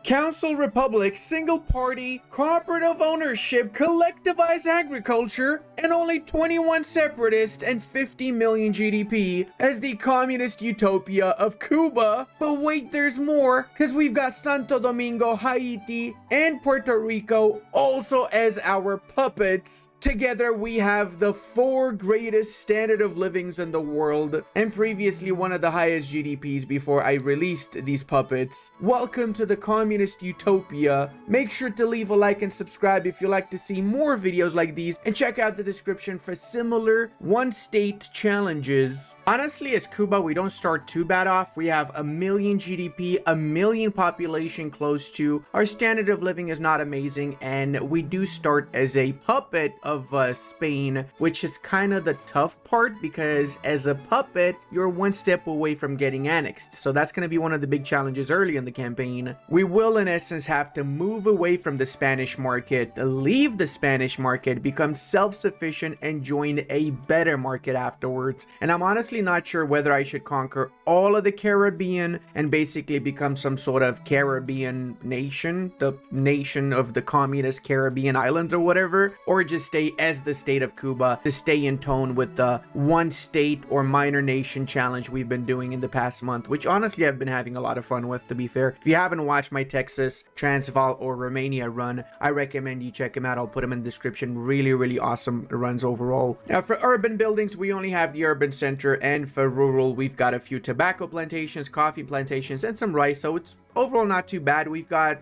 Council Republic, single party, cooperative ownership, collectivized agriculture, and only 21 separatists and 50 million GDP as the communist utopia of Cuba. But wait, there's more, because we've got Santo Domingo, Haiti, and Puerto Rico also as our puppets. Together we have the 4 greatest standard of livings in the world, and previously one of the highest GDPs before I released these puppets. Welcome to the communist utopia. Make sure to leave a like and subscribe if you like to see more videos like these, and check out the description for similar one-state challenges. Honestly, as Cuba, we don't start too bad off. We have 1 million GDP, 1 million population close to. Our standard of living is not amazing, and we do start as a puppet of Spain, which is kind of the tough part, because as a puppet you're one step away from getting annexed. So that's going to be one of the big challenges early in the campaign. We will in essence have to move away from the Spanish market, leave the Spanish market, become self-sufficient, and join a better market afterwards. And I'm honestly not sure whether I should conquer all of the Caribbean and basically become some sort of Caribbean nation, the nation of the communist Caribbean islands or whatever, or just stay as the state of Cuba to stay in tone with the one state or minor nation challenge we've been doing in the past month, which honestly I've been having a lot of fun with, to be fair. If you haven't watched my Texas, Transvaal, or Romania run, I recommend you check them out. I'll put them in the description. Really awesome runs overall. Now for urban buildings, we only have the urban center, and for rural we've got a few tobacco plantations, coffee plantations, and some rice, so it's overall not too bad. We've got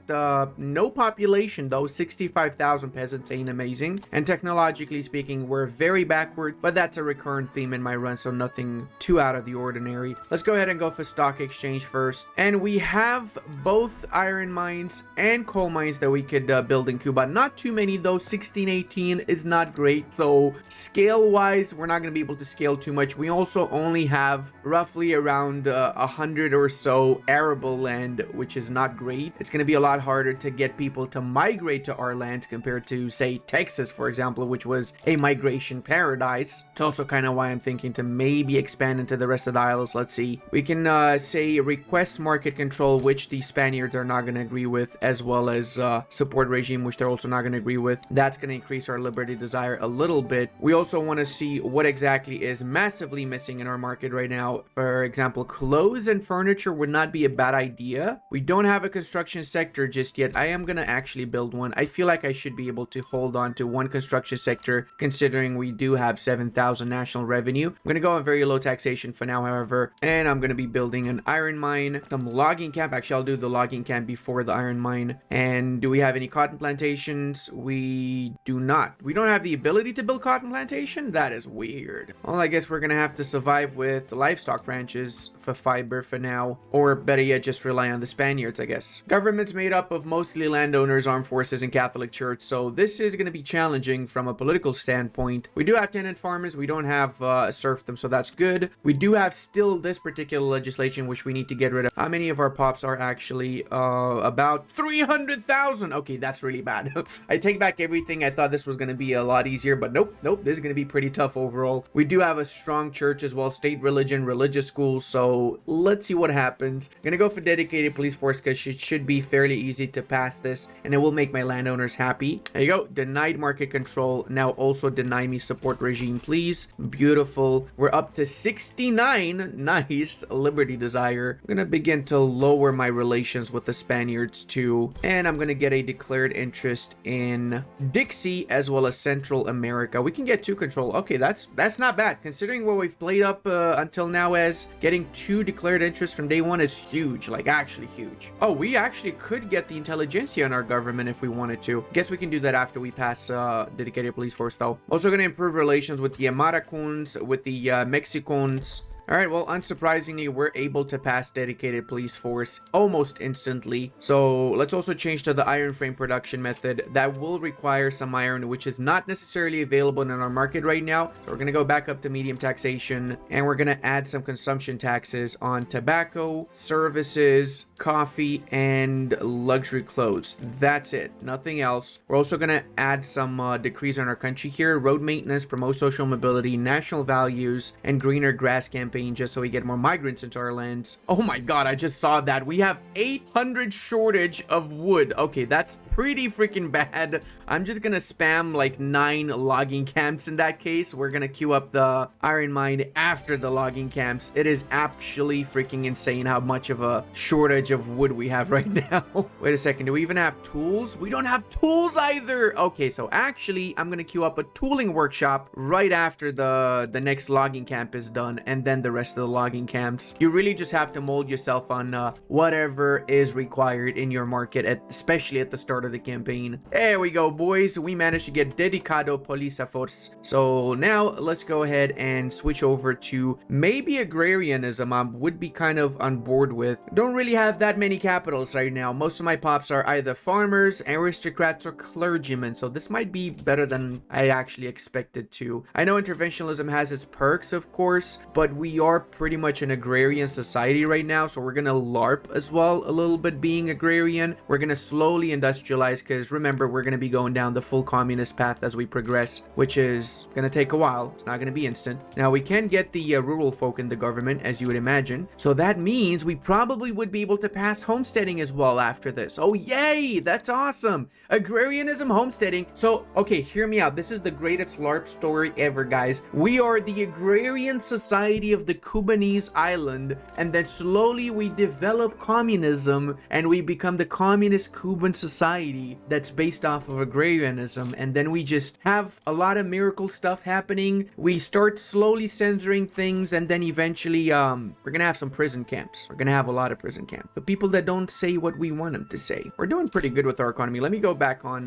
no population though. 65,000 peasants ain't amazing, and technologically speaking we're very backward, but that's a recurrent theme in my run, so nothing too out of the ordinary. Let's go ahead and go for stock exchange first, and we have both iron mines and coal mines that we could build in Cuba. Not too many though. 1618 is not great, so scale wise we're not going to be able to scale too much. We also only have roughly around 100 or so arable land, which is not great. It's going to be a lot harder to get people to migrate to our lands compared to, say, Texas, for example, which was a migration paradise. It's also kind of why I'm thinking to maybe expand into the rest of the isles. Let's see. We can say request market control, which the Spaniards are not going to agree with, as well as support regime, which they're also not going to agree with. That's going to increase our liberty desire a little bit. We also want to see what exactly is massively missing in our market right now. For example, clothes and furniture would not be a bad idea. We don't have a construction sector just yet. I am going to actually build one. I feel like I should be able to hold on to one construction sector, considering we do have 7,000 national revenue. I'm going to go on very low taxation for now, however, and I'm going to be building an iron mine, some logging camp. Actually, I'll do the logging camp before the iron mine. And do we have any cotton plantations? We do not. We don't have the ability to build cotton plantation? That is weird. Well, I guess we're going to have to survive with livestock ranches for fiber for now, or better yet, just rely on the Spaniards, I guess. Government's made up of mostly landowners, armed forces, and Catholic Church, so this is going to be challenging from a political standpoint. We do have tenant farmers. We don't have serfdom, so that's good. We do have still this particular legislation, which we need to get rid of. How many of our pops are actually about 300,000? Okay, that's really bad. I take back everything. I thought this was going to be a lot easier, but nope. This is going to be pretty tough overall. We do have a strong church as well, state religion, religious schools, so let's see what happens. I'm going to go for dedicated police force because it should be fairly easy to pass this, and it will make my landowners happy. There you go. Denied market control. Now also deny me support regime, please. Beautiful. We're up to 69. Nice. Liberty desire. I'm gonna begin to lower my relations with the Spaniards too, and I'm gonna get a declared interest in Dixie as well as Central America. We can get 2 control. Okay, that's not bad considering what we've played up until now. As getting 2 declared interests from day one is huge, like actually huge. Oh, we actually could get the intelligentsia in our government if we wanted to. Guess we can do that after we pass dedicated police force though. Also going to improve relations with the Amaracuns, with the Mexicans. Alright, well, unsurprisingly, we're able to pass dedicated police force almost instantly. So let's also change to the iron frame production method. That will require some iron, which is not necessarily available in our market right now. So we're going to go back up to medium taxation, and we're going to add some consumption taxes on tobacco, services, coffee, and luxury clothes. That's it. Nothing else. We're also going to add some decrees on our country here. Road maintenance, promote social mobility, national values, and greener grass campaign campaign just so we get more migrants into our lands. Oh my god, I just saw that. We have 800 shortage of wood. Okay, that's pretty freaking bad. I'm just gonna spam like 9 logging camps in that case. We're gonna queue up the iron mine after the logging camps. It is actually freaking insane how much of a shortage of wood we have right now. Wait a second, do we even have tools? We don't have tools either. Okay, so actually I'm gonna queue up a tooling workshop right after the next logging camp is done, and then the rest of the logging camps. You really just have to mold yourself on whatever is required in your market, especially at the start of the campaign. There we go, boys. We managed to get Dedicado Police Force. So now let's go ahead and switch over to maybe agrarianism. I would be kind of on board with. Don't really have that many capitals right now. Most of my pops are either farmers, aristocrats, or clergymen. So this might be better than I actually expected to. I know interventionalism has its perks, of course, but we are pretty much an agrarian society right now. So we're gonna LARP as well a little bit being agrarian. We're gonna slowly industrialize because remember, we're gonna be going down the full communist path as we progress, which is gonna take a while. It's not gonna be instant. Now we can get the rural folk in the government, as you would imagine. So that means we probably would be able to pass homesteading as well after this. Oh yay, that's awesome. Agrarianism, homesteading. So okay, hear me out. This is the greatest LARP story ever, guys. We are the agrarian society of the Cubanese island, and then slowly we develop communism and we become the communist Cuban society that's based off of agrarianism. And then we just have a lot of miracle stuff happening. We start slowly censoring things, and then eventually we're gonna have some prison camps. We're gonna have a lot of prison camps for people that don't say what we want them to say. We're doing pretty good with our economy. Let me go back on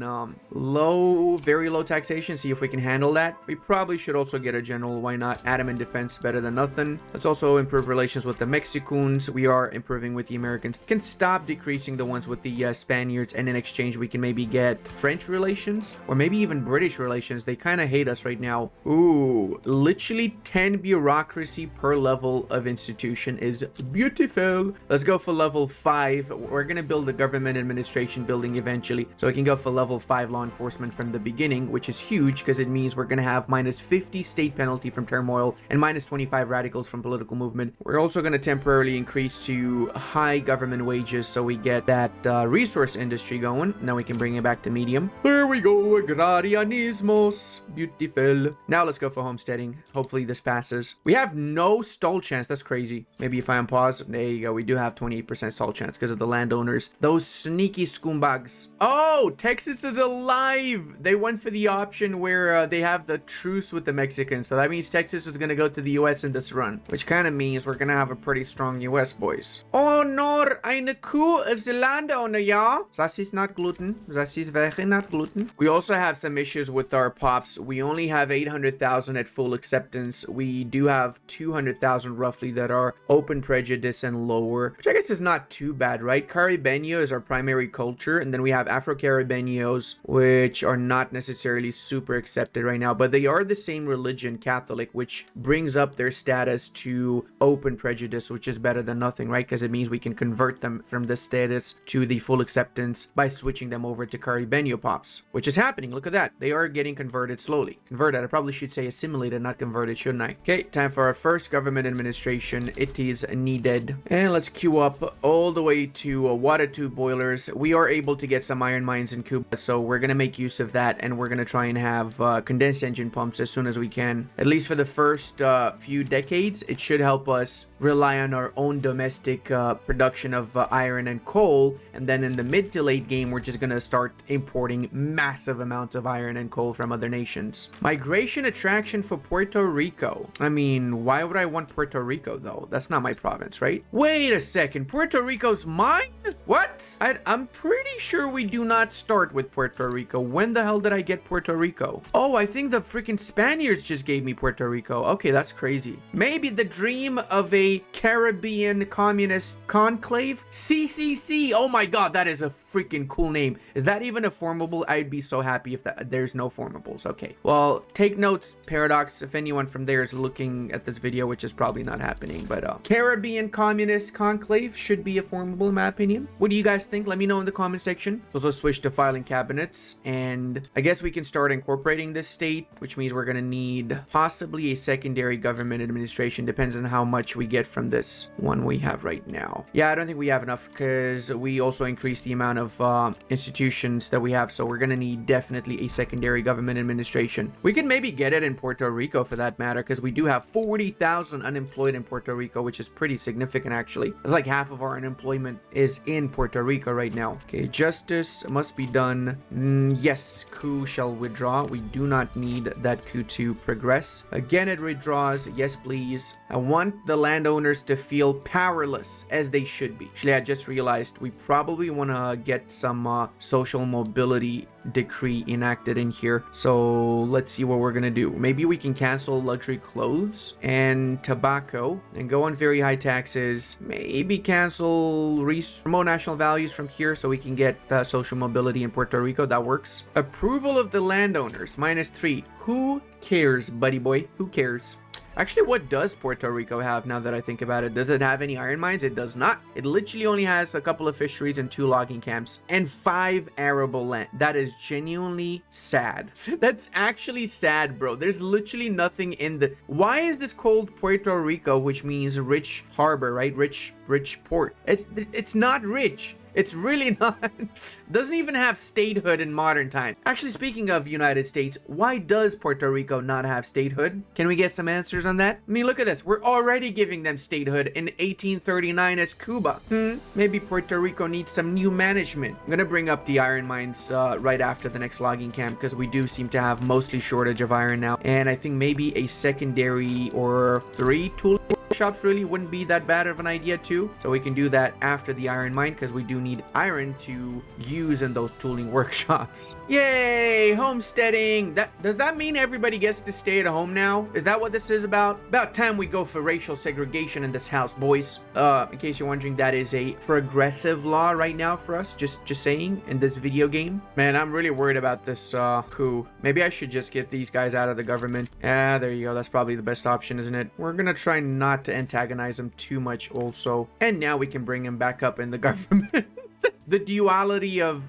very low taxation, see if we can handle that. We probably should also get a general. Why not? Atom in defense, better than nothing. Let's also improve relations with the Mexicans. We are improving with the Americans. Can stop decreasing the ones with the Spaniards, and in exchange we can maybe get French relations or maybe even British relations. They kind of hate us right now. Ooh, literally 10 bureaucracy per level of institution is beautiful. Let's go for level 5. We're gonna build a government administration building eventually, so we can go for level 5 law enforcement from the beginning, which is huge because it means we're gonna have minus 50 state penalty from turmoil and minus 25 radicals from political movement. We're also gonna temporarily increase to high government wages so we get that resource industry going. Now we can bring it back to medium. There we go, agrarianismos, beautiful. Now let's go for homesteading. Hopefully this passes. We have no stall chance. That's crazy. Maybe if I unpause, there you go. We do have 28% stall chance because of the landowners. Those sneaky scumbags. Oh, Texas is alive. They went for the option where they have the truce with the Mexicans. So that means Texas is going to go to the US in this run, which kind of means we're going to have a pretty strong US, boys. Honor eine Kuh of the landowner, ja? Das ist not gluten. Das ist very not gluten. We also have some issues with our pops. We only have 800,000 at full acceptance. We do have 200,000 roughly that are open prejudice and lower, which I guess is not too bad, right? Caribeño is our primary culture, and then we have Afro-Caribeños, which are not necessarily super accepted right now, but they are the same religion, Catholic, which brings up their status to open prejudice, which is better than nothing, right? Because it means we can convert them from this status to the full acceptance by switching them over to Caribeño pops, which is happening. Look at that. They are getting converted slowly. Converted. I probably should say assimilated, not converted, shouldn't I? Okay, time for our first government administration. It is needed. And let's queue up all the way to water tube boilers. We are able to get some iron mines in Cuba, so we're going to make use of that, and we're going to try and have condensed engine pumps as soon as we can. At least for the first few decades, it should help us rely on our own domestic production of iron and coal, and then in the mid to late game, we're just going to start importing massive amounts of iron and coal from other nations. Migration attraction for Puerto Rico. I mean, why would I want Puerto Rico, though? That's not my province, right? Wait a second. Puerto Rico's mine? What? I'm pretty sure we do not start with Puerto Rico. When the hell did I get Puerto Rico? Oh, I think the freaking Spaniards just gave me Puerto Rico. Okay, that's crazy. Maybe the dream of a Caribbean communist conclave? CCC. Oh my god, that is a freaking cool name. Is that even a formable? I'd be so happy if there's no formables. Okay. Well, take notes, Paradox, if anyone from there is looking at this video, which is probably not happening, but Caribbean Communist Conclave should be a formable in my opinion. What do you guys think? Let me know in the comment section. Also switch to filing cabinets, and I guess we can start incorporating this state, which means we're going to need possibly a secondary government administration administration. Depends on how much we get from this one we have right now. Yeah, I don't think we have enough because we also increased the amount of institutions that we have. So we're going to need definitely a secondary government administration. We can maybe get it in Puerto Rico for that matter, because we do have 40,000 unemployed in Puerto Rico, which is pretty significant actually. It's like half of our unemployment is in Puerto Rico right now. Okay, justice must be done. Yes, coup shall withdraw. We do not need that coup to progress. Again, it withdraws. Yes, please. I want the landowners to feel powerless, as they should be. Actually, I just realized we probably want to get some social mobility decree enacted in here. So let's see what we're gonna do. Maybe we can cancel luxury clothes and tobacco and go on very high taxes. Maybe cancel remote national values from here so we can get social mobility in Puerto Rico. That works. Approval of the landowners, -3. Who cares, buddy boy? Who cares? Actually, what does Puerto Rico have now that I think about it? Does it have any iron mines? It does not. It literally only has a couple of fisheries and 2 logging camps and 5 arable land. That is genuinely sad. That's actually sad, bro. There's literally nothing in the... Why is this called Puerto Rico, which means rich harbor, right? Rich port. It's not rich. It's really not. Doesn't even have statehood in modern time. Actually, speaking of United States, why does Puerto Rico not have statehood? Can we get some answers on that? I mean, look at this. We're already giving them statehood in 1839 as Cuba. Maybe Puerto Rico needs some new management. I'm gonna bring up the iron mines right after the next logging camp, because we do seem to have mostly shortage of iron now. And I think maybe a secondary or 3 tool shops really wouldn't be that bad of an idea too. So we can do that after the iron mine, because we do need iron to use in those tooling workshops. Yay, homesteading. Does that mean everybody gets to stay at home now? Is that what this is about? About time we go for racial segregation in this house, boys. In case you're wondering, that is a progressive law right now for us. Just saying, in this video game. Man, I'm really worried about this coup. Maybe I should just get these guys out of the government. There you go. That's probably the best option, isn't it? We're gonna try not to antagonize him too much also. And now we can bring him back up in the government. The duality of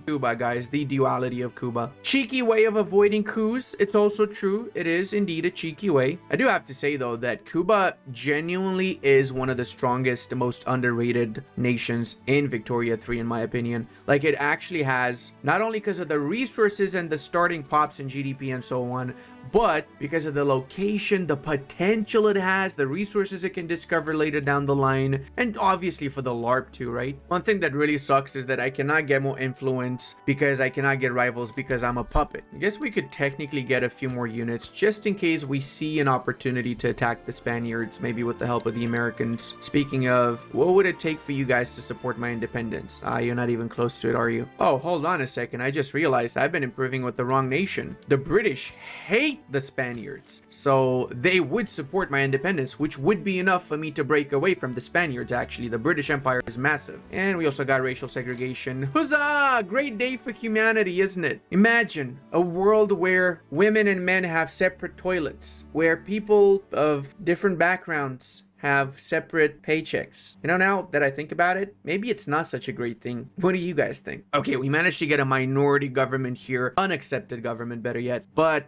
Cuba, guys. The duality of Cuba. Cheeky way of avoiding coups. It's also true. It is indeed a cheeky way. I do have to say, though, that Cuba genuinely is one of the strongest, most underrated nations in Victoria 3, in my opinion. Like, it actually has, not only because of the resources and the starting pops in GDP and so on, but because of the location, the potential it has, the resources it can discover later down the line, and obviously for the LARP too, right? One thing that really sucks is that I cannot get more influence because I cannot get rivals because I'm a puppet. I guess we could technically get a few more units just in case we see an opportunity to attack the Spaniards, maybe with the help of the Americans. Speaking of, what would it take for you guys to support my independence? You're not even close to it, are you? Oh, hold on a second. I just realized I've been improving with the wrong nation. The British hate the Spaniards, so they would support my independence, which would be enough for me to break away from the Spaniards. Actually, the British Empire is massive. And we also got racial segregation. Huzzah! Great day for humanity, isn't it? Imagine a world where women and men have separate toilets, where people of different backgrounds have separate paychecks. You know, now that I think about it, maybe it's not such a great thing. What do you guys think? Okay, we managed to get a minority government here, unaccepted government, better yet, but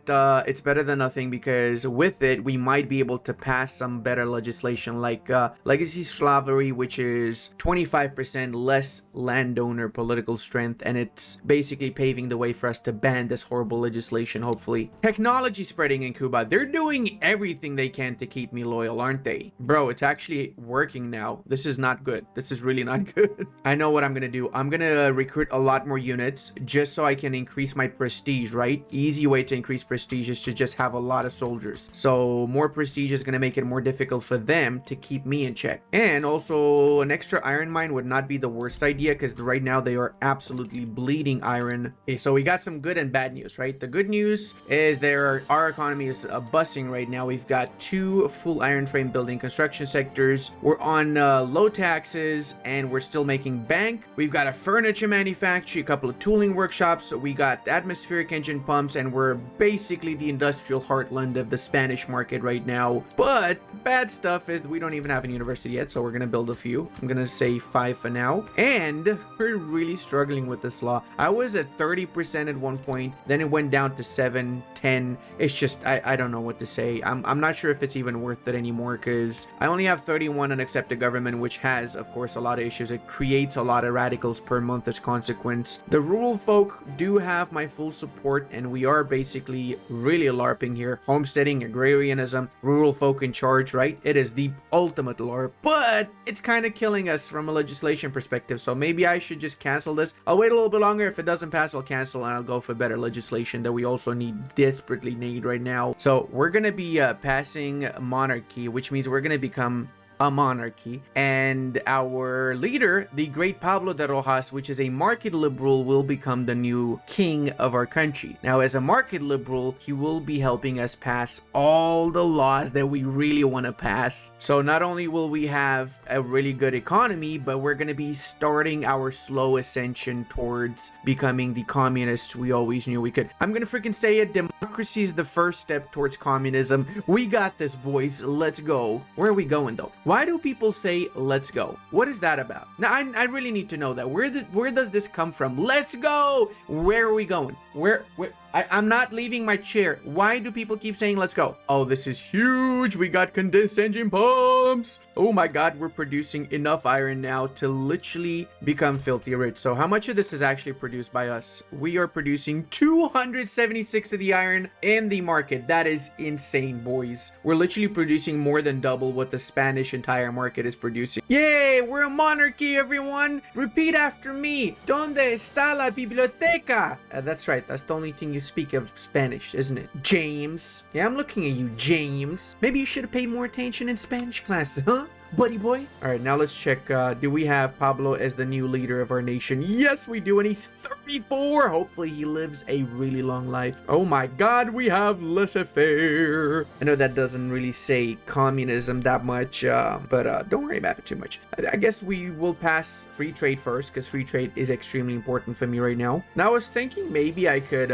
it's better than nothing, because with it we might be able to pass some better legislation, like legacy slavery, which is 25% less landowner political strength, and it's basically paving the way for us to ban this horrible legislation, hopefully. Technology spreading in Cuba. They're doing everything they can to keep me loyal, aren't they? Bro, it's actually working now. This is not good. This is really not good. I know what I'm gonna do. I'm gonna recruit a lot more units just so I can increase my prestige, right? Easy way to increase prestige is to just have a lot of soldiers. So more prestige is gonna make it more difficult for them to keep me in check. And also, an extra iron mine would not be the worst idea, because right now they are absolutely bleeding iron. Okay, so we got some good and bad news, right? The good news is our economy is busting right now. We've got 2 full iron frame building construction production sectors. We're on low taxes and we're still making bank. We've got a furniture manufacturer, a couple of tooling workshops. We got atmospheric engine pumps, and we're basically the industrial heartland of the Spanish market right now. But bad stuff is that we don't even have a university yet, so we're gonna build a few. I'm gonna say 5 for now. And we're really struggling with this law. I was at 30% at one point, then it went down to 7, 10. It's just, I don't know what to say. I'm not sure if it's even worth it anymore, because I only have 31 and accept a government which has, of course, a lot of issues. It creates a lot of radicals per month as consequence. The rural folk do have my full support, and we are basically really LARPing here. Homesteading, agrarianism, rural folk in charge, right? It is the ultimate LARP, but it's kind of killing us from a legislation perspective, so maybe I should just cancel this. I'll wait a little bit longer. If it doesn't pass, I'll cancel, and I'll go for better legislation that we also desperately need right now. So we're gonna be passing monarchy, which means we're gonna become a monarchy, and our leader, the great Pablo de Rojas, which is a market liberal, will become the new king of our country. Now, as a market liberal, he will be helping us pass all the laws that we really want to pass. So not only will we have a really good economy, but we're going to be starting our slow ascension towards becoming the communists we always knew we could. I'm going to freaking say it. Democracy is the first step towards communism. We got this, boys. Let's go. Where are we going, though? Why do people say let's go? What is that about? Now, I really need to know that. Where does this come from? Let's go! Where are we going? Where I'm not leaving my chair. Why do people keep saying let's go? Oh, this is huge. We got condensed engine pumps. Oh my god, we're producing enough iron now to literally become filthy rich. So how much of this is actually produced by us? We are producing 276 of the iron in the market. That is insane, boys. We're literally producing more than double what the Spanish entire market is producing. Yay, we're a monarchy, everyone. Repeat after me. ¿Dónde está la biblioteca? That's right. That's the only thing you speak of Spanish, isn't it? James. Yeah, I'm looking at you, James. Maybe you should have paid more attention in Spanish class, huh? Buddy boy. All right, now let's check. Do we have Pablo as the new leader of our nation? Yes, we do, and he's 34. Hopefully, he lives a really long life. Oh my God, we have laissez-faire. I know that doesn't really say communism that much, but don't worry about it too much. I guess we will pass free trade first, because free trade is extremely important for me right now. Now, I was thinking maybe I could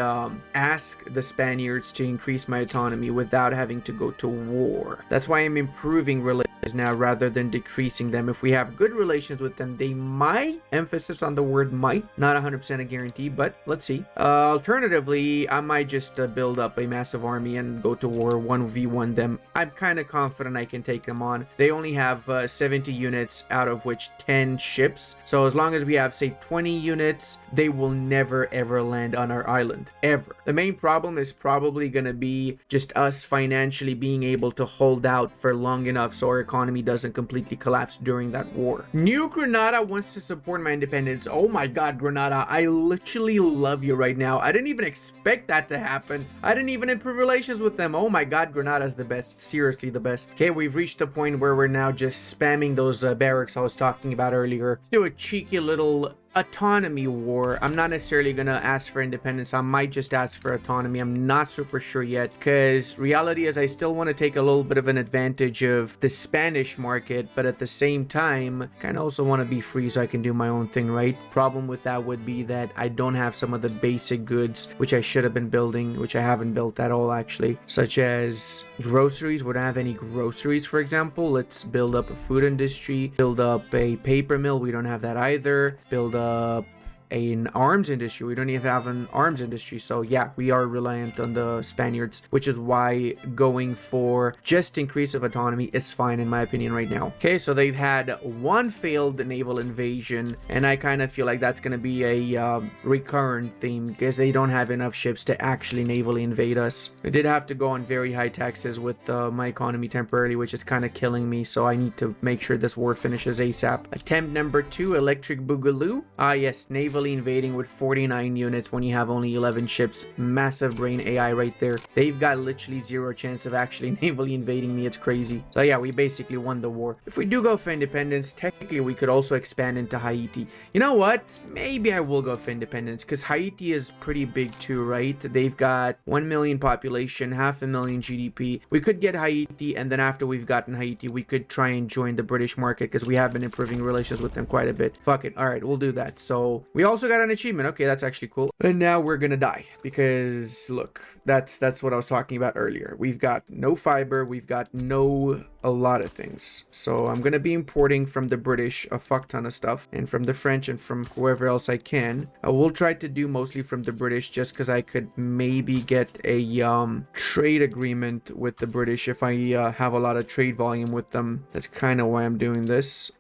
ask the Spaniards to increase my autonomy without having to go to war. That's why I'm improving relations now rather than decreasing them. If we have good relations with them, they might, emphasis on the word might, not 100% a guarantee, but let's see. Alternatively, I might just build up a massive army and go to war, 1v1 them. I'm kind of confident I can take them on. They only have 70 units, out of which 10 ships. So as long as we have, say, 20 units, they will never ever land on our island, ever. The main problem is probably going to be just us financially being able to hold out for long enough so our economy doesn't completely collapse during that war. New Granada wants to support my independence. Oh my God, Granada, I literally love you right now. I didn't even expect that to happen. I didn't even improve relations with them. Oh my God, Granada's the best. Seriously, the best. Okay, we've reached the point where we're now just spamming those barracks I was talking about earlier. Do a cheeky little autonomy war. I'm not necessarily gonna ask for independence. I might just ask for autonomy. I'm not super sure yet, because reality is I still want to take a little bit of an advantage of the Spanish market, but at the same time kind of also want to be free so I can do my own thing, right? Problem with that would be that I don't have some of the basic goods which I should have been building, which I haven't built at all actually, such as groceries. We don't have any groceries, for example. Let's build up a food industry, build up a paper mill. We don't have that either. Build up an arms industry. We don't even have an arms industry. So yeah, we are reliant on the Spaniards, which is why going for just increase of autonomy is fine in my opinion right now. Okay, so they've had one failed naval invasion, and I kind of feel like that's going to be a recurrent theme because they don't have enough ships to actually navally invade us. I did have to go on very high taxes with my economy temporarily, which is kind of killing me, so I need to make sure this war finishes ASAP. Attempt number 2, electric boogaloo. Ah yes, navally navally invading with 49 units when you have only 11 ships. Massive brain AI right there. They've got literally zero chance of actually navally invading me. It's crazy. So yeah, we basically won the war. If we do go for independence, technically we could also expand into Haiti. You know what? Maybe I will go for independence because Haiti is pretty big too, right? They've got 1 million population, 500,000 GDP. We could get Haiti, and then after we've gotten Haiti, we could try and join the British market because we have been improving relations with them quite a bit. Fuck it. All right, we'll do that. So we also got an achievement. Okay, that's actually cool. And now we're gonna die because look, that's what I was talking about earlier. We've got no fiber. We've got a lot of things. So I'm gonna be importing from the British a fuck ton of stuff, and from the French and from whoever else I can. I will try to do mostly from the British just because I could maybe get a trade agreement with the British if I have a lot of trade volume with them. That's kind of why I'm doing this.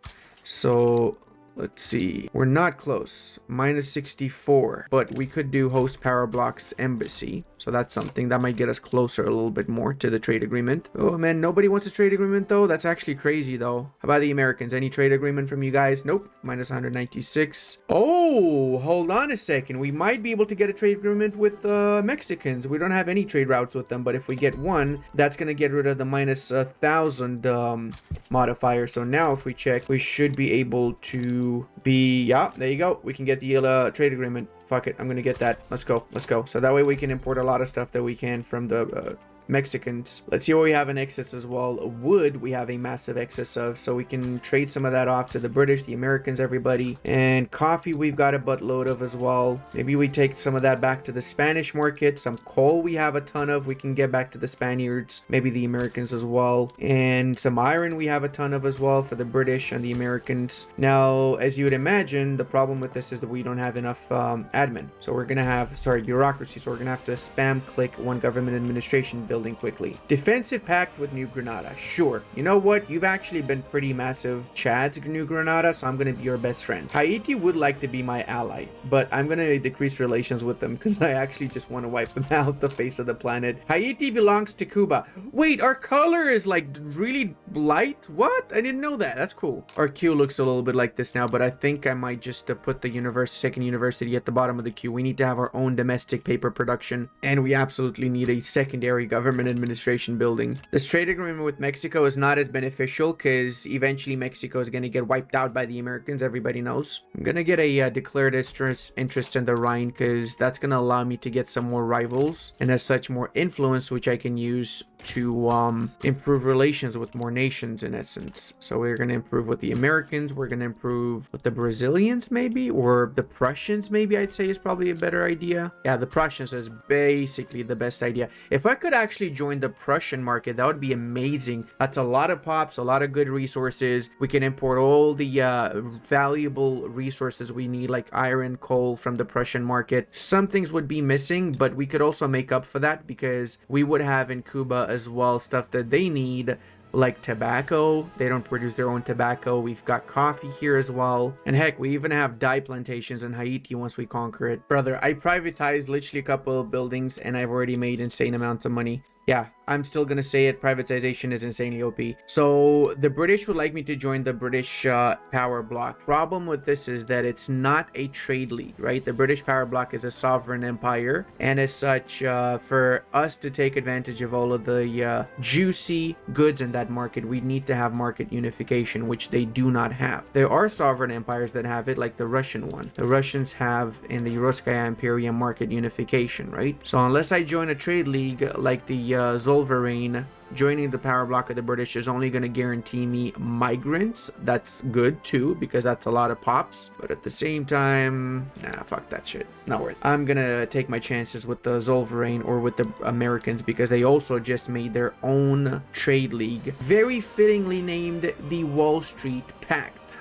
So let's see. We're not close. Minus 64. But we could do host power blocks embassy. So that's something that might get us closer a little bit more to the trade agreement. Oh man, nobody wants a trade agreement though. That's actually crazy though. How about the Americans? Any trade agreement from you guys? Nope. Minus 196. Oh, hold on a second. We might be able to get a trade agreement with the Mexicans. We don't have any trade routes with them, but if we get one, that's going to get rid of the minus 1,000 modifier. So now if we check, we should be able to be, yeah, there you go. We can get the trade agreement. Fuck it, I'm gonna get that. Let's go. So that way we can import a lot of stuff that we can from the Mexicans. Let's see what we have in excess as well. Wood we have a massive excess of, so we can trade some of that off to the British, the Americans, everybody. And coffee we've got a buttload of as well. Maybe we take some of that back to the Spanish market. Some coal we have a ton of, we can get back to the Spaniards, maybe the Americans as well. And some iron we have a ton of as well for the British and the Americans. Now, as you would imagine, the problem with this is that we don't have enough admin, so we're gonna have, bureaucracy, so we're gonna have to spam click one government administration building quickly. Defensive pact with New Granada. Sure. You know what? You've actually been pretty massive Chad's New Granada, so I'm going to be your best friend. Haiti would like to be my ally, but I'm going to decrease relations with them because I actually just want to wipe them out the face of the planet. Haiti belongs to Cuba. Wait, our color is like really light? What? I didn't know that. That's cool. Our queue looks a little bit like this now, but I think I might just put the second university at the bottom of the queue. We need to have our own domestic paper production, and we absolutely need a secondary government administration building. This trade agreement with Mexico is not as beneficial because eventually Mexico is going to get wiped out by the Americans. Everybody knows. I'm going to get a declared interest in the Rhine because that's going to allow me to get some more rivals and as such more influence, which I can use to improve relations with more nations in essence. So we're going to improve with the Americans. We're going to improve with the Brazilians maybe, or the Prussians maybe, I'd say is probably a better idea. Yeah, the Prussians is basically the best idea. If I could actually join the Prussian market, that would be amazing. That's a lot of pops, a lot of good resources. We can import all the valuable resources we need, like iron, coal from the Prussian market. Some things would be missing, but we could also make up for that because we would have in Cuba as well stuff that they need, like tobacco. They don't produce their own tobacco. We've got coffee here as well, and heck, we even have dye plantations in Haiti once we conquer it. Brother, I privatized literally a couple of buildings and I've already made insane amounts of money. Yeah, I'm still gonna say it. Privatization is insanely OP. So the British would like me to join the British power bloc. Problem with this is that it's not a trade league, right? The British power bloc is a sovereign empire, and as such, for us to take advantage of all of the juicy goods in that market, we need to have market unification, which they do not have. There are sovereign empires that have it, like the Russian one. The Russians have in the Ruskaya Imperium market unification, right? So unless I join a trade league like the Zolvarane, joining the power block of the British is only going to guarantee me migrants. That's good too, because that's a lot of pops. But at the same time, nah, fuck that shit. Not worth it. I'm going to take my chances with the Zolvarane or with the Americans because they also just made their own trade league. Very fittingly named the Wall Street Pact.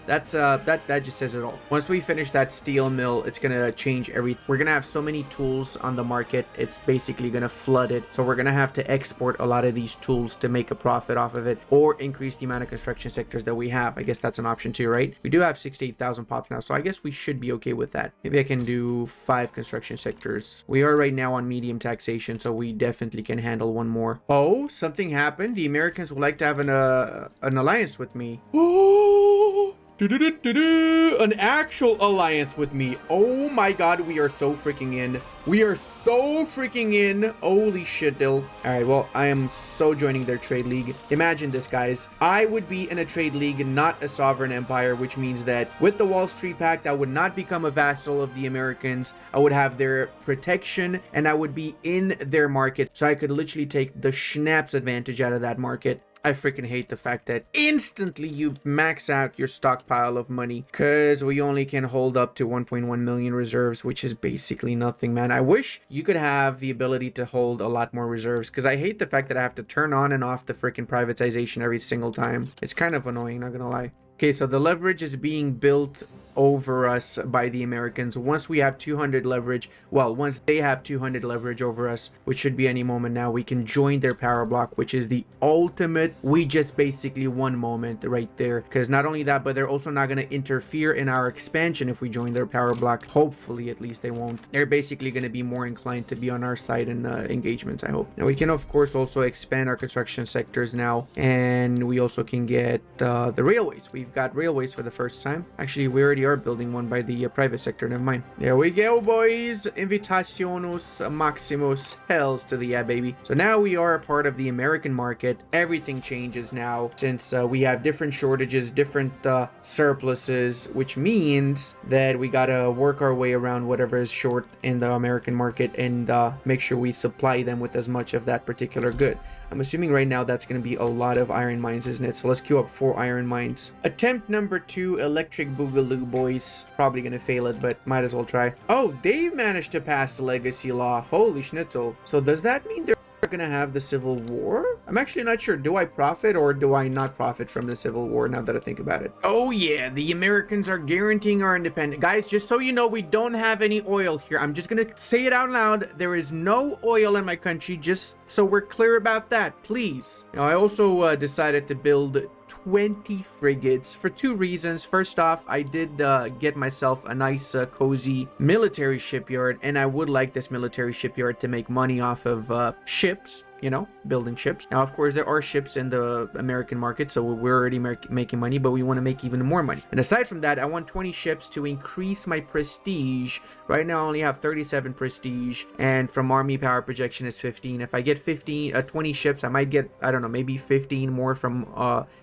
That's that just says it all. Once we finish that steel mill, it's gonna change everything. We're gonna have so many tools on the market, it's basically gonna flood it. So we're gonna have to export a lot of these tools to make a profit off of it, or increase the amount of construction sectors that we have. I guess that's an option too, right? We do have 68,000 pops now, so I guess we should be okay with that. Maybe I can do 5 construction sectors. We are right now on medium taxation, so we definitely can handle one more. Oh, something happened. The Americans would like to have an alliance with me. Oh. An actual alliance with me. Oh my god, we are so freaking in. We are so freaking in. Holy shit, Dill. Alright, well, I am so joining their trade league. Imagine this, guys. I would be in a trade league, not a sovereign empire, which means that with the Wall Street Pact, I would not become a vassal of the Americans. I would have their protection, and I would be in their market, so I could literally take the schnapps advantage out of that market. I freaking hate the fact that instantly you max out your stockpile of money because we only can hold up to 1.1 million reserves, which is basically nothing, man. I wish you could have the ability to hold a lot more reserves because I hate the fact that I have to turn on and off the freaking privatization every single time. It's kind of annoying, not gonna lie. Okay, so the leverage is being built over us by the Americans. Once we have 200 leverage, well, once they have 200 leverage over us, which should be any moment now, we can join their power block, which is the ultimate. We just basically one moment right there, because not only that, but they're also not going to interfere in our expansion if we join their power block. Hopefully, at least they won't. They're basically going to be more inclined to be on our side in engagements, I hope. Now we can of course also expand our construction sectors now, and we also can get the railways. We've got railways for the first time. Actually, we already are building one by the private sector. Never mind. There we go, boys. Invitationus Maximus. Hells to the yeah, baby. So now we are a part of the American market. Everything changes now since we have different shortages, different surpluses, which means that we gotta work our way around whatever is short in the American market and make sure we supply them with as much of that particular good. I'm assuming right now that's going to be a lot of iron mines, isn't it? So let's queue up 4 iron mines. Attempt number 2, electric boogaloo, boys. Probably going to fail it, but might as well try. Oh, they managed to pass the legacy law. Holy schnitzel. So does that mean they're gonna have the Civil War? I'm actually not sure. Do I profit or do I not profit from the Civil War now that I think about it? Oh yeah, the Americans are guaranteeing our independence. Guys, just so you know, we don't have any oil here. I'm just gonna say it out loud. There is no oil in my country, just so we're clear about that, please. Now, I also decided to build 20 frigates for 2 reasons. First off, I did get myself a nice cozy military shipyard, and I would like this military shipyard to make money off of ships, you know, building ships. Now, of course, there are ships in the American market, so we're already making money, but we want to make even more money. And aside from that, I want 20 ships to increase my prestige. Right now, I only have 37 prestige, and from army power projection is 15. If I get 20 ships, I might get, I don't know, maybe 15 more from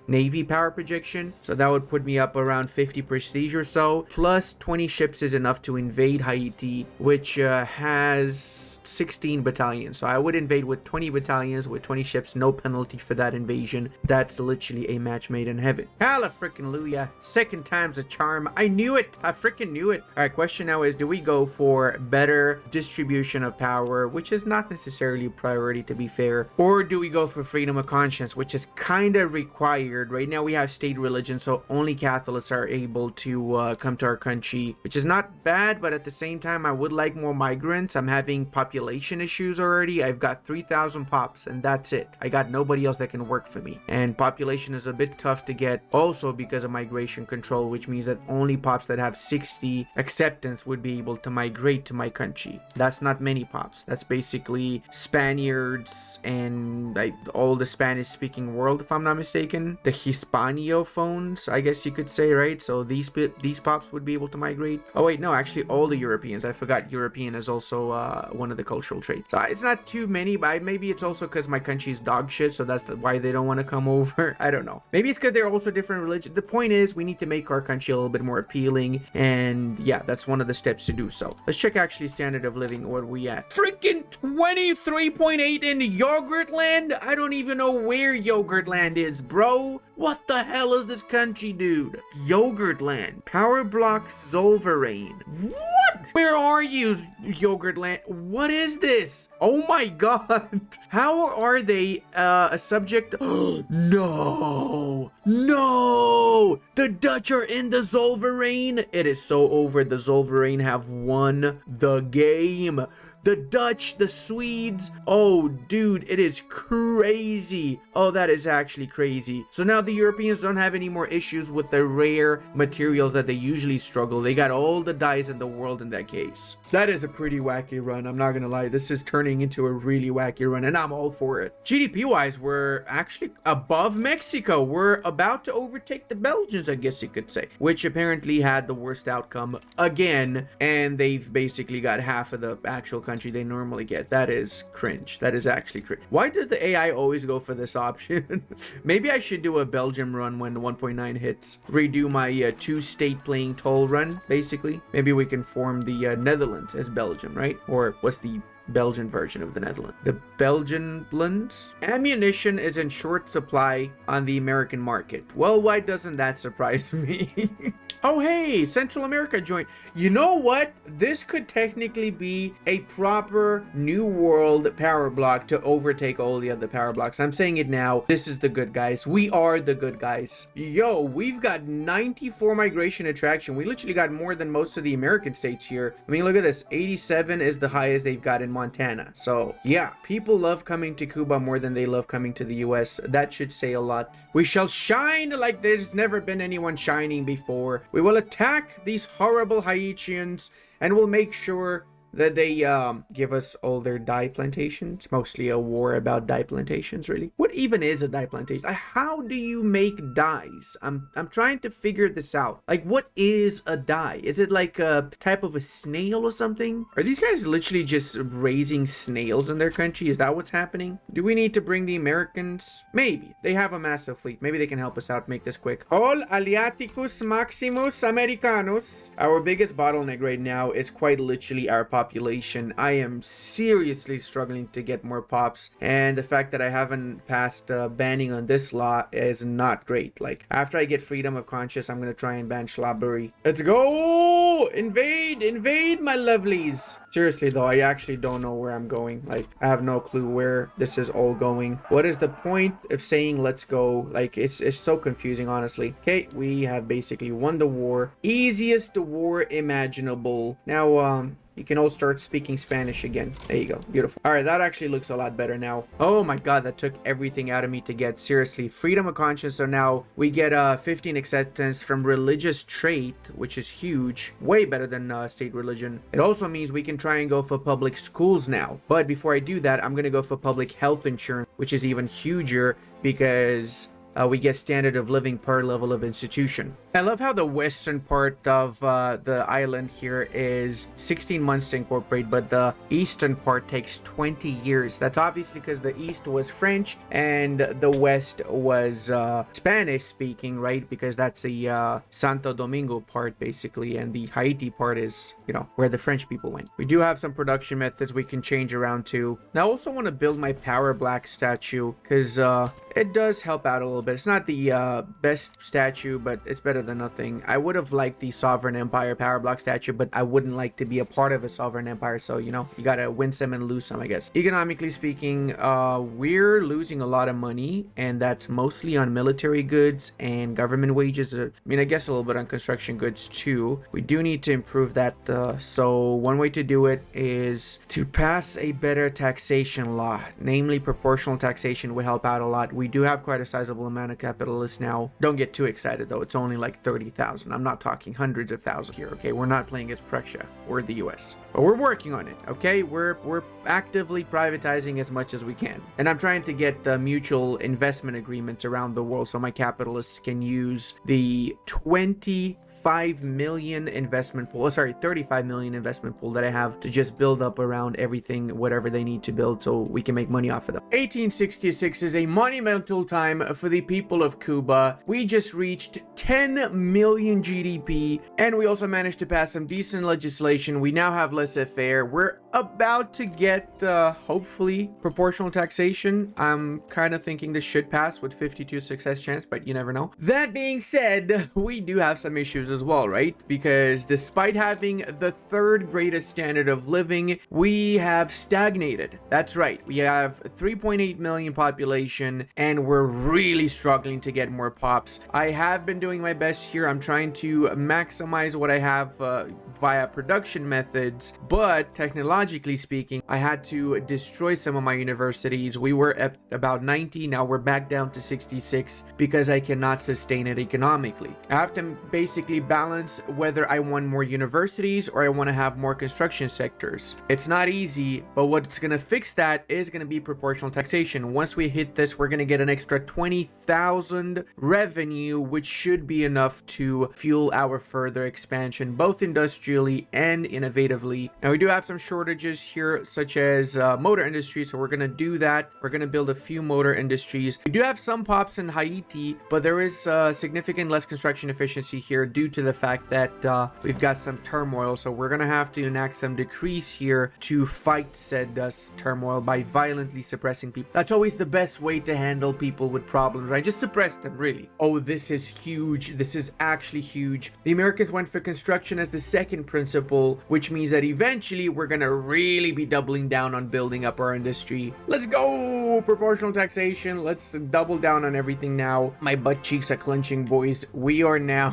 navy power projection. So that would put me up around 50 prestige or so. Plus 20 ships is enough to invade Haiti, which has 16 battalions. So I would invade with 20 battalions with 20 ships, no penalty for that invasion. That's literally a match made in heaven. Hallelujah. Second time's a charm. I knew it. I freaking knew it. All right, question now is, do we go for better distribution of power, which is not necessarily a priority to be fair, or do we go for freedom of conscience, which is kind of required? Right now we have state religion, so only Catholics are able to come to our country, which is not bad, but at the same time I would like more migrants. I'm having population issues already. I've got 3,000 pops and that's it. I got nobody else that can work for me, and population is a bit tough to get also because of migration control, which means that only pops that have 60 acceptance would be able to migrate to my country. That's not many pops. That's basically Spaniards and all the Spanish speaking world, if I'm not mistaken. The Hispanophones, I guess you could say, right? So these pops would be able to migrate. Oh wait, no, actually all the Europeans. I forgot European is also one of the cultural traits. So it's not too many, but maybe it's also because my country is dog shit, so that's why they don't want to come over. I don't know. Maybe it's because they're also different religions. The point is, we need to make our country a little bit more appealing, and yeah, that's one of the steps to do so. Let's check actually standard of living. What are we at? Freaking 23.8 in Yogurt Land? I don't even know where Yogurt Land is, bro. What the hell is this country, dude? Yogurt Land. Power block Zolverain. What? Where are you, Yogurt Land? What is this? Oh my god. How are they a subject? No. No. The Dutch are in the Zolverain. It is so over. The Zolverain have won the game. the Dutch, the Swedes. Oh, dude, it is crazy. Oh, that is actually crazy. So now the Europeans don't have any more issues with the rare materials that they usually struggle. They got all the dyes in the world in that case. That is a pretty wacky run. I'm not gonna lie. This is turning into a really wacky run, and I'm all for it. GDP-wise, we're actually above Mexico. We're about to overtake the Belgians, I guess you could say, which apparently had the worst outcome again, and they've basically got half of the actual country they normally get. That is cringe. That is actually cringe. Why does the AI always go for this option? Maybe I should do a Belgium run when 1.9 hits. Redo my two-state playing toll run, basically. Maybe we can form the Netherlands as Belgium, right? Or what's the Belgian version of the Netherlands? The Belgian blends? Ammunition is in short supply on the American market. Well, why doesn't that surprise me? Oh, hey, Central America joined. You know what? This could technically be a proper New World power block to overtake all the other power blocks. I'm saying it now. This is the good guys. We are the good guys. Yo, we've got 94 migration attraction. We literally got more than most of the American states here. I mean, look at this. 87 is the highest they've got in Montana. So, yeah, people love coming to Cuba more than they love coming to the US. That should say a lot. We shall shine like there's never been anyone shining before. We will attack these horrible Haitians, and we'll make sure that they give us all their dye plantations. Mostly a war about dye plantations, really. What even is a dye plantation? How do you make dyes? I'm trying to figure this out. Like, what is a dye? Is it like a type of a snail or something? Are these guys literally just raising snails in their country? Is that what's happening? Do we need to bring the Americans? Maybe. They have a massive fleet. Maybe they can help us out, make this quick. All Aliaticus Maximus Americanus. Our biggest bottleneck right now is quite literally our population. I am seriously struggling to get more pops, and the fact that I haven't passed banning on this law is not great. Like, after I get freedom of conscience, I'm gonna try and ban schlabbery. Let's go! Invade, my lovelies. Seriously though, I actually don't know where I'm going. Like, I have no clue where this is all going. What is the point of saying let's go? Like, it's so confusing, honestly. Okay, we have basically won the war. Easiest war imaginable. Now, you can all start speaking Spanish again. There you go. Beautiful. All right, that actually looks a lot better now. Oh my god, that took everything out of me to get. Seriously, freedom of conscience. So now we get 15 acceptance from religious trait, which is huge. Way better than state religion. It also means we can try and go for public schools now. But before I do that, I'm going to go for public health insurance, which is even huger because we get standard of living per level of institution. I love how the western part of the island here is 16 months to incorporate, but the eastern part takes 20 years. That's obviously because the east was French and the west was Spanish speaking, right? Because that's the Santo Domingo part basically, and the Haiti part is, you know, where the French people went. We do have some production methods we can change around too. Now I also want to build my power black statue because it does help out a little bit. It's not the best statue, but it's better than nothing. I would have liked the Sovereign Empire power block statue, but I wouldn't like to be a part of a Sovereign Empire, so, you know, you gotta win some and lose some, I guess. Economically speaking, we're losing a lot of money, and that's mostly on military goods and government wages. I mean, I guess a little bit on construction goods too. We do need to improve that, so one way to do it is to pass a better taxation law, namely proportional taxation would help out a lot. We do have quite a sizable amount of capitalists now. Don't get too excited though, it's only like 30,000. I'm not talking hundreds of thousands here, okay? We're not playing as Prussia or the US, but we're working on it, okay? We're actively privatizing as much as we can, and I'm trying to get mutual investment agreements around the world so my capitalists can use the 25 million investment pool, 35 million investment pool that I have to just build up around everything, whatever they need to build, so we can make money off of them. 1866 is a monumental time for the people of Cuba. We just reached 10 million GDP, and we also managed to pass some decent legislation. We now have laissez-faire. We're about to get, hopefully, proportional taxation. I'm kind of thinking this should pass with 52 success chance, but you never know. That being said, we do have some issues as well, right? Because despite having the third greatest standard of living, we have stagnated. That's right. We have 3.8 million population, and we're really struggling to get more pops. I have been doing my best here. I'm trying to maximize what I have via production methods, but technologically technologically speaking, I had to destroy some of my universities. We were at about 90, now we're back down to 66 because I cannot sustain it economically. I have to basically balance whether I want more universities or I want to have more construction sectors. It's not easy, but what's going to fix that is going to be proportional taxation. Once we hit this, we're going to get an extra 20,000 revenue, which should be enough to fuel our further expansion, both industrially and innovatively. Now, we do have some shortages here, such as motor industry, so we're going to do that. We're going to build a few motor industries. We do have some pops in Haiti, but there is significant less construction efficiency here due to the fact that we've got some turmoil, so we're going to have to enact some decrees here to fight said turmoil by violently suppressing people. That's always the best way to handle people with problems, right? Just suppress them, really. Oh, this is huge. This is actually huge. The Americans went for construction as the second principle, which means that eventually we're gonna really be doubling down on building up our industry. Let's go! Proportional taxation. Let's double down on everything now. My butt cheeks are clenching, boys. We are now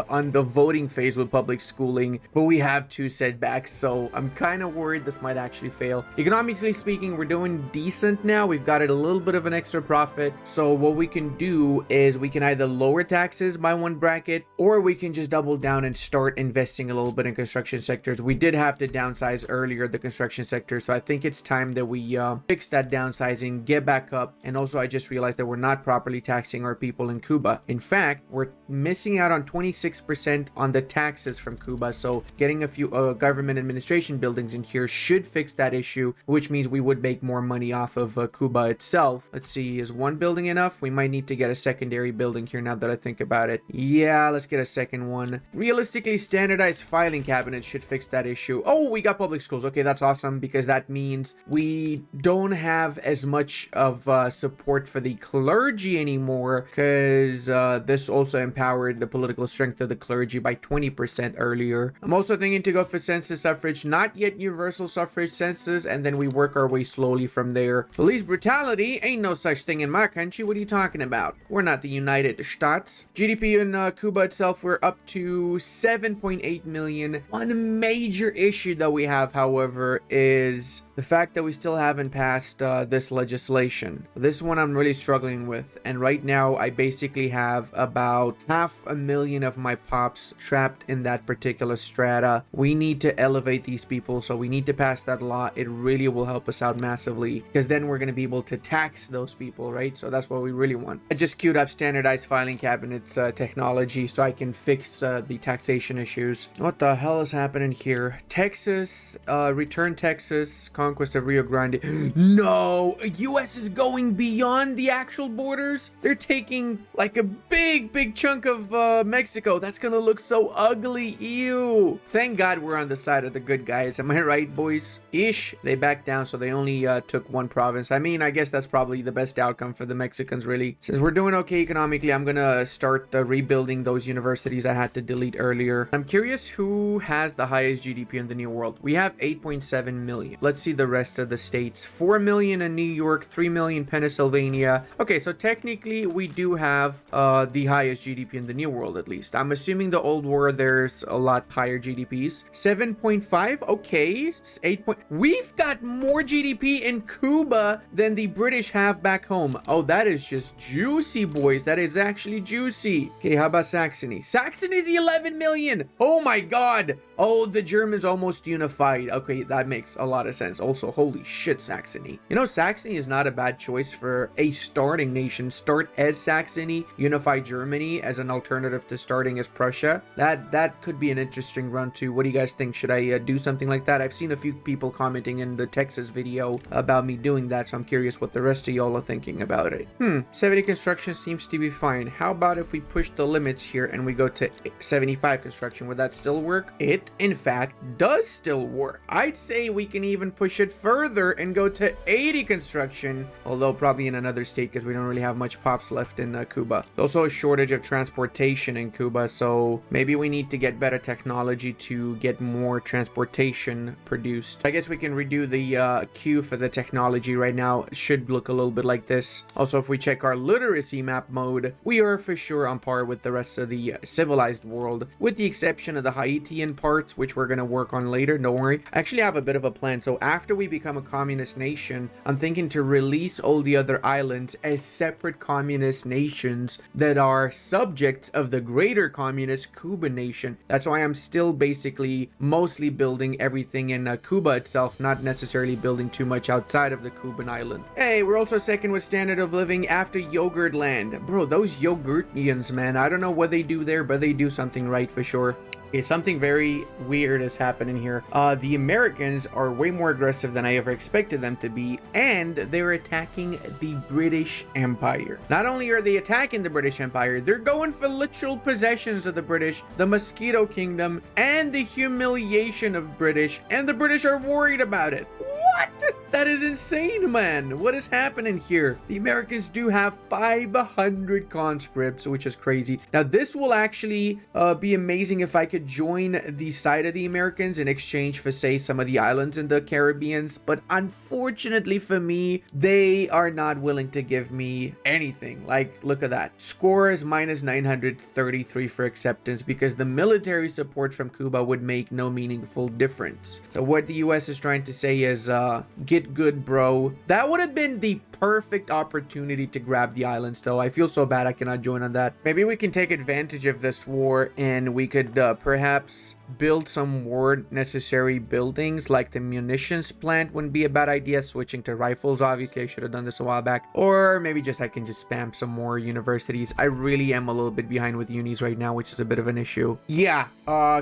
on the voting phase with public schooling, but we have 2 setbacks, so I'm kind of worried this might actually fail. Economically speaking, we're doing decent now. We've got it a little bit of an extra profit, so what we can do is we can either lower taxes by 1 bracket, or we can just double down and start investing a little bit in construction sectors. We did have to downsize earlier the construction sector, so I think it's time that we fix that downsizing, get back up. And also, I just realized that we're not properly taxing our people in Cuba. In fact, we're missing out on 26% on the taxes from Cuba, so getting a few government administration buildings in here should fix that issue, which means we would make more money off of Cuba itself. Let's see, is 1 building enough? We might need to get a secondary building here now that I think about it. Yeah, let's get a second one. Realistically, standardized filing cabinets should fix that issue. Oh, we got public schools. Okay, that's awesome, because that means we don't have as much of support for the clergy anymore, because this also empowered the political strength of the clergy by 20% earlier. I'm also thinking to go for census suffrage, not yet universal suffrage census, and then we work our way slowly from there. Police brutality? Ain't no such thing in my country. What are you talking about? We're not the United States. GDP in Cuba itself, we're up to 7.8 million. One major issue that we have, however, is the fact that we still haven't passed this legislation. This one I'm really struggling with, and right now I basically have about 500,000 of my pops trapped in that particular strata. We need to elevate these people, so we need to pass that law. It really will help us out massively, because then we're going to be able to tax those people, right? So that's what we really want. I just queued up standardized filing cabinets technology so I can fix the taxation issues. What the hell is happening here? Texas, return Texas, conquest of Rio Grande. No, US is going beyond the actual borders. They're taking like a big chunk of Mexico. That's gonna look so ugly. Ew. Thank God we're on the side of the good guys. Am I right, boys? Ish. They backed down, so they only took 1 province. I mean, I guess that's probably the best outcome for the Mexicans, really. Since we're doing okay economically, I'm gonna start rebuilding those universities I had to delete earlier. I'm curious who has the highest GDP in the New World. We have 8.7 million. Let's see the rest of the states. 4 million in New York, 3 million Pennsylvania. Okay, so technically we do have the highest GDP in the New World, at least. I'm assuming the old world there's a lot higher GDPs. 7.5, okay. 8 point. We've got more GDP in Cuba than the British have back home. Oh, that is just juicy, boys. That is actually juicy. Okay, how about Saxony? Saxony's 11 million. Oh my god. Oh, the Germans almost unified. Okay, that makes a lot of sense. Also, holy shit, Saxony. You know, Saxony is not a bad choice for a starting nation. Start as Saxony, unify Germany as an alternative to starting as Prussia. That could be an interesting run too. What do you guys think? Should I do something like that? I've seen a few people commenting in the Texas video about me doing that, so I'm curious what the rest of y'all are thinking about it. 70 construction seems to be fine. How about if we push the limits here and we go to 75 construction? Would that still work? It, in fact, does still work. I'd say we can even push it further and go to 80 construction, although probably in another state because we don't really have much pops left in Cuba. There's also a shortage of transportation in Cuba, so maybe we need to get better technology to get more transportation produced. I guess we can redo the queue for the technology right now. It should look a little bit like this. Also, if we check our literacy map mode, we are for sure on par with the rest of the civilized world, with the exception of the Haitian parts, which we're going to work on later. Don't worry. I actually actually have a bit of a plan. So after we become a communist nation, I'm thinking to release all the other islands as separate communist nations that are subjects of the greater communist Cuban nation. That's why I'm still basically mostly building everything in Cuba itself, not necessarily building too much outside of the Cuban island. Hey, we're also second with standard of living after Yogurt Land. Bro, those Yogurtians, man, I don't know what they do there, but they do something right for sure. Okay, something very weird is happening here. The Americans are way more aggressive than I ever expected them to be, and they're attacking the British Empire. Not only are they attacking the British Empire, they're going for literal possessions of the British, the Mosquito Kingdom, and the humiliation of British, and the British are worried about it. What? That is insane, man. What is happening here? The Americans do have 500 conscripts, which is crazy. Now, this will actually be amazing if I could join the side of the Americans in exchange for, say, some of the islands in the Caribbeans. But unfortunately for me, they are not willing to give me anything. Like, look at that. Score is minus 933 for acceptance because the military support from Cuba would make no meaningful difference. So what the US is trying to say is, get good, bro. That would have been the perfect opportunity to grab the islands, though. I feel so bad I cannot join on that. Maybe we can take advantage of this war and we could perhaps build some war necessary buildings, like the munitions plant wouldn't be a bad idea. Switching to rifles, obviously I should have done this a while back. Or maybe just I can just spam some more universities. I really am a little bit behind with unis right now, which is a bit of an issue. Yeah,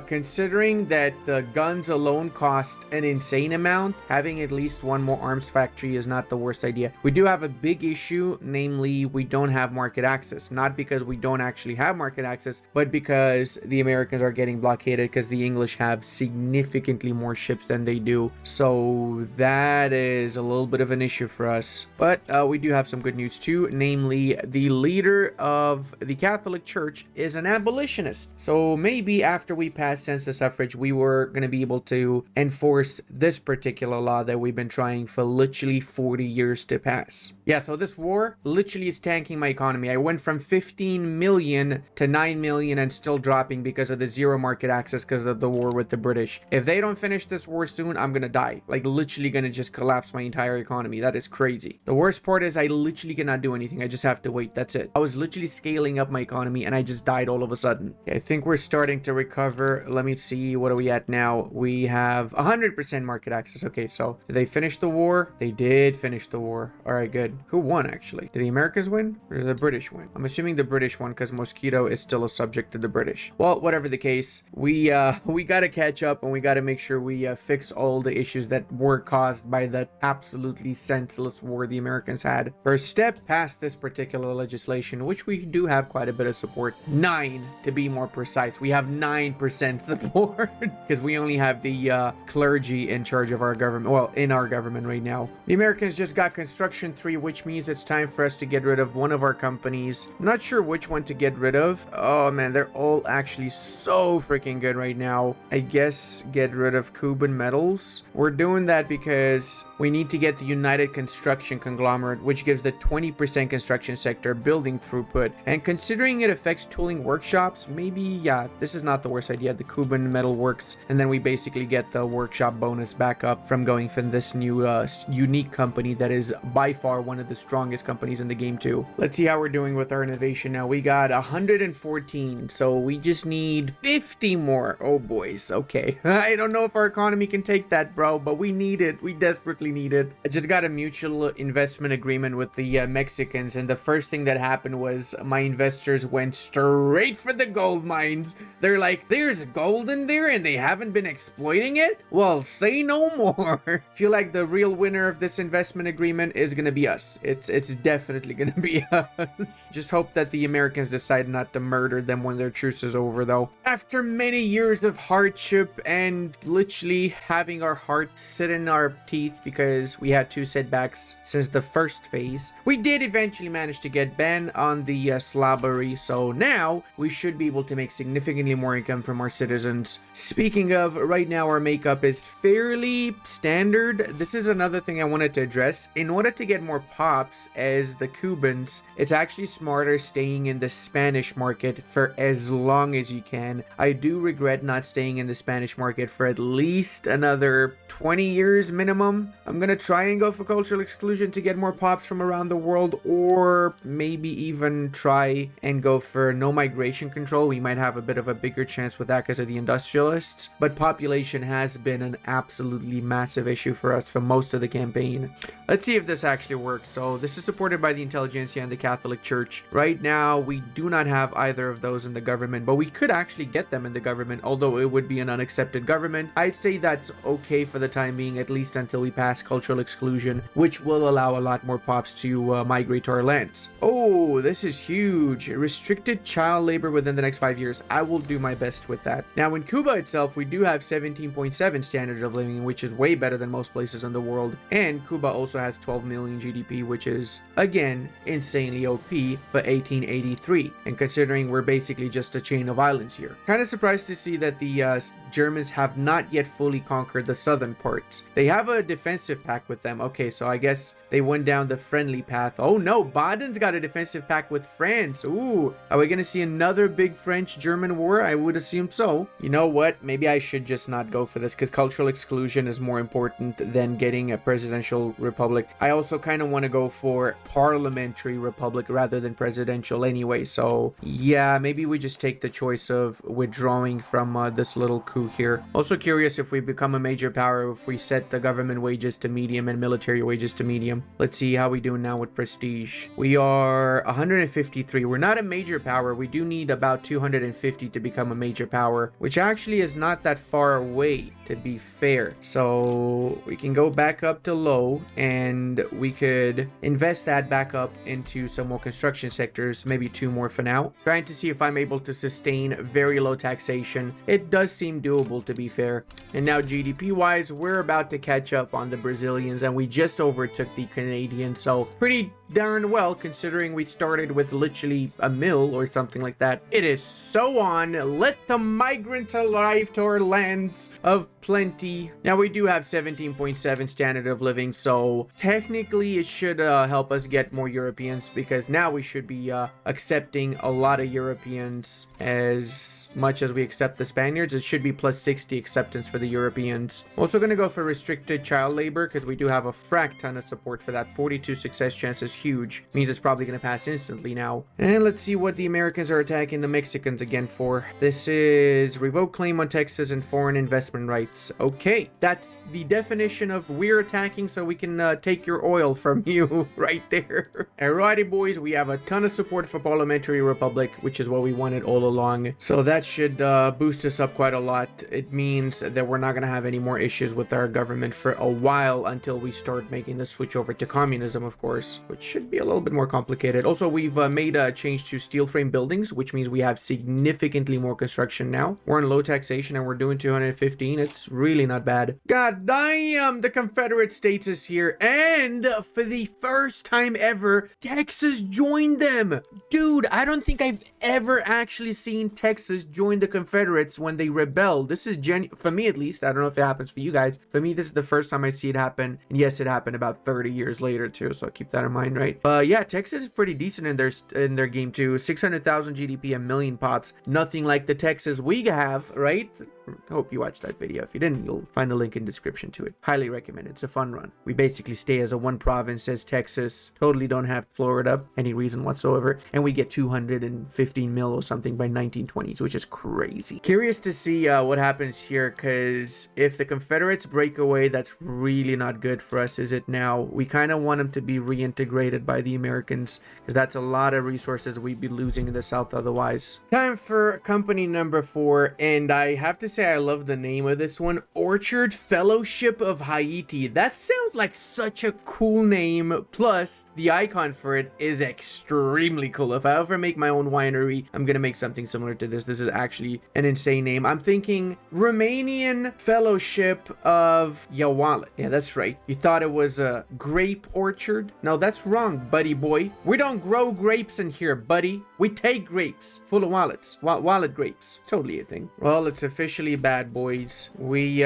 considering that the guns alone cost an insane amount, having at least one more arms factory is not the worst idea. We do have a big issue, namely we don't have market access. Not because we don't actually have market access, but because the Americans are getting blockaded because the English have significantly more ships than they do. So that is a little bit of an issue for us. But we do have some good news too, namely the leader of the Catholic Church is an abolitionist. So maybe after we pass census suffrage, we were going to be able to enforce this particular law that we've been trying for literally 40 years to pass. Yeah, so this war literally is tanking my economy. I went from 15 million to 9 million and still dropping because of the zero market access because of the war with the British. If they don't finish this war soon, I'm gonna die. Like, literally gonna just collapse my entire economy. That is crazy. The worst part is I literally cannot do anything. I just have to wait. That's it. I was literally scaling up my economy and I just died all of a sudden. Okay, I think we're starting to recover. Let me see. What are we at now? We have 100% market access. Okay, so did they finish the war? They did finish the war. All right, good. Who won, actually? Did the Americans win or did the British win? I'm assuming the British won because Mosquito is still a subject to the British. Well, whatever the case, we got to catch up and we got to make sure we fix all the issues that were caused by that absolutely senseless war the Americans had. First step, past this particular legislation, which we do have quite a bit of support. 9 to be more precise. We have 9% support because we only have the clergy in charge of our government. Well, in our government right now. The Americans just got construction 3, which means it's time for us to get rid of one of our companies. I'm not sure which one to get rid of. Oh man, they're all actually so freaking good right now. I guess get rid of Cuban metals. We're doing that because we need to get the United Construction Conglomerate, which gives the 20% construction sector building throughput. And considering it affects tooling workshops, maybe, yeah, this is not the worst idea. The Cuban metal works, and then we basically get the workshop bonus back up from going from this new unique company that is by far one of the strongest companies in the game too. Let's see how we're doing with our innovation now. We got 114, so we just need 50 more. Oh boys, okay. I don't know if our economy can take that, bro, but we need it. We desperately need it. I just got a mutual investment agreement with the Mexicans, and the first thing that happened was my investors went straight for the gold mines. They're like, there's gold in there and they haven't been exploiting it? Well, say no more. Feel like the real winner of this investment agreement is gonna be us. It's definitely gonna be us. Just hope that the Americans decide not to murder them when their truce is over, though. After many years of hardship and literally having our heart sit in our teeth because we had 2 setbacks since the first phase, we did eventually manage to get banned on the slobbery, so now we should be able to make significantly more income from our citizens. Speaking of, right now our makeup is fairly standard. This is is another thing I wanted to address. In order to get more pops as the Cubans, it's actually smarter staying in the Spanish market for as long as you can. I do regret not staying in the Spanish market for at least another 20 years minimum. I'm gonna try and go for cultural exclusion to get more pops from around the world, or maybe even try and go for no migration control. We might have a bit of a bigger chance with that because of the industrialists, but population has been an absolutely massive issue for us for most of the campaign. Let's see if this actually works. So this is supported by the intelligentsia and the Catholic Church. Right now we do not have either of those in the government, but we could actually get them in the government, although it would be an unaccepted government. I'd say that's okay for the time being, at least until we pass cultural exclusion, which will allow a lot more pops to migrate to our lands. Oh, this is huge. Restricted child labor within the next 5 years. I will do my best with that. Now in Cuba itself, we do have 17.7 standard of living, which is way better than most places in the world, and Cuba also has 12 million GDP, which is again insanely OP for 1883, and considering we're basically just a chain of islands here. Kind of surprised to see that the Germans have not yet fully conquered the southern parts. They have a defensive pact with them. Okay, so I guess they went down the friendly path. Oh no, Baden's got a defensive pact with France. Ooh, are we gonna see another big French-German war? I would assume so. You know what? Maybe I should just not go for this, because cultural exclusion is more important than getting a presidential republic. I also kind of want to go for parliamentary republic rather than presidential anyway, so yeah, maybe we just take the choice of withdrawing from this little coup here. Also curious if we become a major power, if we set the government wages to medium and military wages to medium. Let's see how we do now with prestige. We are 153. We're not a major power. We do need about 250 to become a major power, which actually is not that far away, to be fair. So we can go back up to low, and we could invest that back up into some more construction sectors, maybe 2 more for now. Trying to see if I'm able to sustain very low taxation. It does seem doable, to be fair. And now GDP wise, we're about to catch up on the Brazilians, and we just overtook the Canadians, so pretty darn well considering we started with literally a mill or something like that. It is so on. Let the migrants arrive to our lands of plenty. Now we do have 17.7 standard of living, so technically it should help us get more Europeans, because now we should be accepting a lot of Europeans as much as we accept the Spaniards. It should be plus 60 acceptance for the Europeans. Also going to go for restricted child labor, because we do have a frack ton of support for that. 42 success chance is huge. Means it's probably going to pass instantly now. And let's see what the Americans are attacking the Mexicans again for. This is revoke claim on Texas and foreign investment rights. Okay, that's the definition of we're attacking so we can take your oil from you right there. Alrighty boys, we have a ton of support for parliamentary republic, which is what we wanted all along. So that should boost us up quite a lot. It means that we're not going to have any more issues with our government for a while, until we start making the switch over to communism, of course, which should be a little bit more complicated. Also, we've made a change to steel frame buildings, which means we have significantly more construction now. We're in low taxation and we're doing 215. It's really not bad. God damn, the Confederate States is here, and for the first time ever, Texas joined them. Dude, I don't think I've ever actually seen Texas join the Confederates when they rebelled. This is for me at least. I don't know if it happens for you guys. For me, this is the first time I see it happen, and yes, it happened about 30 years later too, so keep that in mind, right? But yeah, Texas is pretty decent in their game too. 600,000 GDP, a million pops. Nothing like the Texas we have, right? I hope you watched that video. If you didn't, you'll find the link in description to it. Highly recommend it. It's a fun run. We basically stay as a one province as Texas. Totally don't have Florida, any reason whatsoever. And we get 215 mil or something by 1920s, which is crazy. Curious to see what happens here, because if the Confederates break away, that's really not good for us, is it now? We kind of want them to be reintegrated by the Americans, because that's a lot of resources we'd be losing in the South otherwise. Time for company number 4, and I have to say I love the name of this one. Orchard Fellowship of Haiti. That sounds like such a cool name. Plus, the icon for it is extremely cool. If I ever make my own winery, I'm gonna make something similar to this. This is actually an insane name. I'm thinking Romanian Fellowship of Yawalet. Yeah, that's right. You thought it was a grape orchard? No, that's wrong, buddy boy. We don't grow grapes in here, buddy. We take grapes full of wallets. Wallet grapes. Totally a thing. Well, it's officially actually bad, boys. We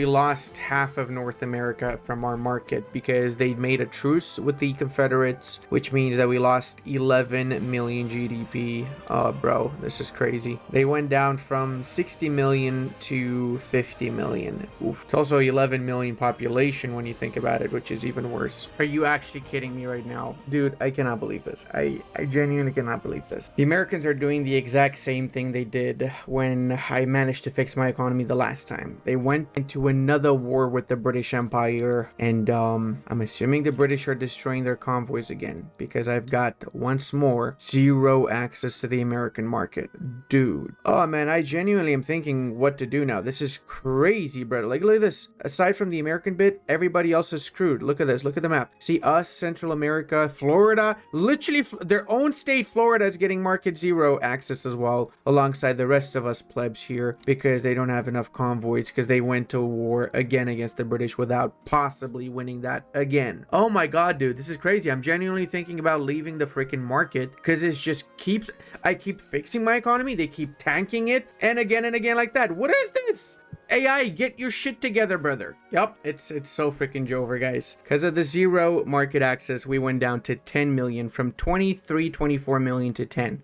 lost half of North America from our market because they made a truce with the Confederates, which means that we lost 11 million GDP. Oh, bro, this is crazy. They went down from 60 million to 50 million. Oof. It's also 11 million population when you think about it, which is even worse. Are you actually kidding me right now? Dude, I cannot believe this. I genuinely cannot believe this. The Americans are doing the exact same thing they did when I managed to fix my economy the last time. They went into another war with the British Empire, and I'm assuming the British are destroying their convoys again because I've got once more zero access to the American market. Dude. Oh man, I genuinely am thinking what to do now. This is crazy, bro. Like, look at this. Aside from the American bit, everybody else is screwed. Look at this. Look at the map. See us, Central America, Florida. Literally, their own state, Florida, is getting market zero access as well, alongside the rest of us plebs here, because they don't have enough convoys, because they went to war again against the British without possibly winning that again. Oh my god, dude, this is crazy. I'm genuinely thinking about leaving the freaking market because it just keeps, I keep fixing my economy, they keep tanking it, and again like that. What is this? AI, get your shit together, brother. Yup, it's so freaking Jover, guys. Because of the zero market access, we went down to 10 million, from 24 million to 10.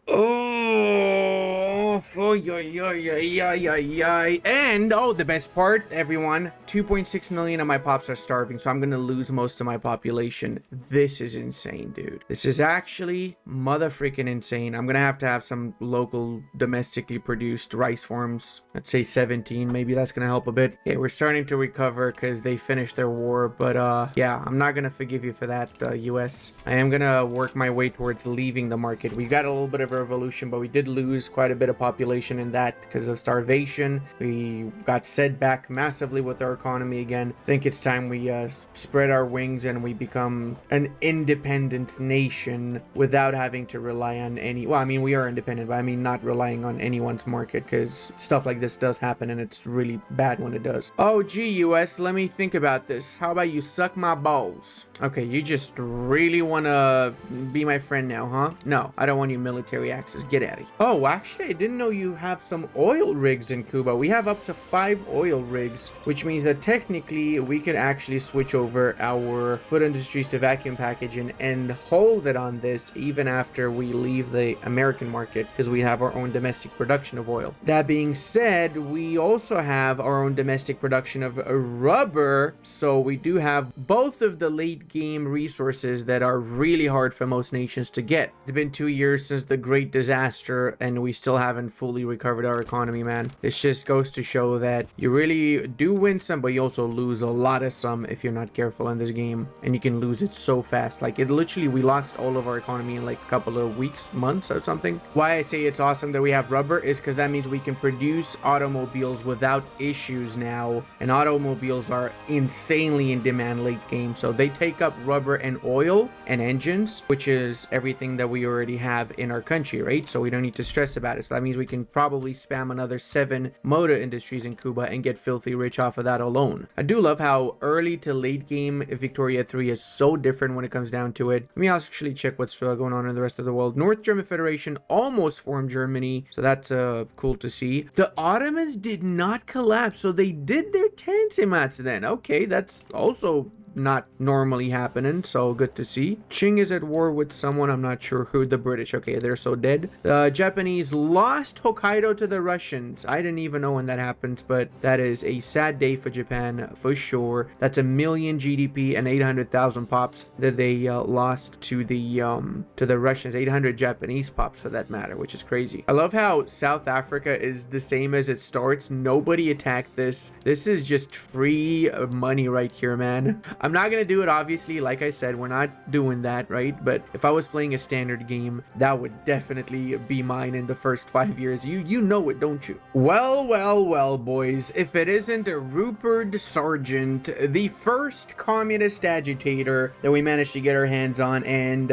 And the best part, everyone, 2.6 million of my pops are starving, so I'm gonna lose most of my population. This is insane, dude. This is actually mother freaking insane. I'm gonna have to have some local domestically produced rice farms. Let's say 17, maybe that's gonna help a bit. Yeah, we're starting to recover because they finished their war, but yeah, I'm not gonna forgive you for that, US. I am gonna work my way towards leaving the market. We got a little bit of a revolution, but we did lose quite a bit of population in that because of starvation. We got set back massively with our economy again. I think it's time we spread our wings and we become an independent nation without having to rely on any, well, I mean, we are independent, but I mean not relying on anyone's market, because stuff like this does happen and it's really bad when it does. Oh gee, US, let me think about this. How about you suck my balls? Okay, you just really want to be my friend now, huh? No, I don't want your military access. Get out of here. Oh, actually, I didn't know you have some oil rigs in Cuba. We have up to 5 oil rigs, which means that technically we could actually switch over our food industries to vacuum packaging and hold it on this even after we leave the American market, because we have our own domestic production of oil. That being said, we also have our own domestic production of rubber, so we do have both of the late game resources that are really hard for most nations to get. It's been 2 years since the great disaster and we still haven't fully recovered our economy, man. This just goes to show that you really do win some, but you also lose a lot of some if you're not careful in this game, and you can lose it so fast. Like, it literally, we lost all of our economy in like a couple of weeks, months or something. Why I say it's awesome that we have rubber is because that means we can produce automobiles without issues now, and automobiles are insanely in demand late game, so they take up rubber and oil and engines, which is everything that we already have in our country, right? So we don't need to stress about it. So that means we can probably spam another 7 motor industries in Cuba and get filthy rich off of that alone. I do love how early to late game Victoria 3 is so different when it comes down to it. Let me actually check what's going on in the rest of the world. North German Federation almost formed Germany, so that's cool to see. The Ottomans did not collapse, so they did their Tanzimat then. Okay, that's also not normally happening, so good to see. Qing is at war with someone, I'm not sure who. The British. Okay, they're so dead. The Japanese lost Hokkaido to the Russians. I didn't even know when that happens, but that is a sad day for Japan for sure. That's 1 million GDP and 800,000 pops that they lost to the Russians. 800 Japanese pops for that matter, which is crazy. I love how South Africa is the same as it starts. Nobody attacked this. This is just free money right here, man. I'm not gonna do it, obviously. Like I said, we're not doing that, right? But if I was playing a standard game, that would definitely be mine in the first 5 years. You know it, don't you? Well, boys. If it isn't Rupert Sargent, the first communist agitator that we managed to get our hands on, and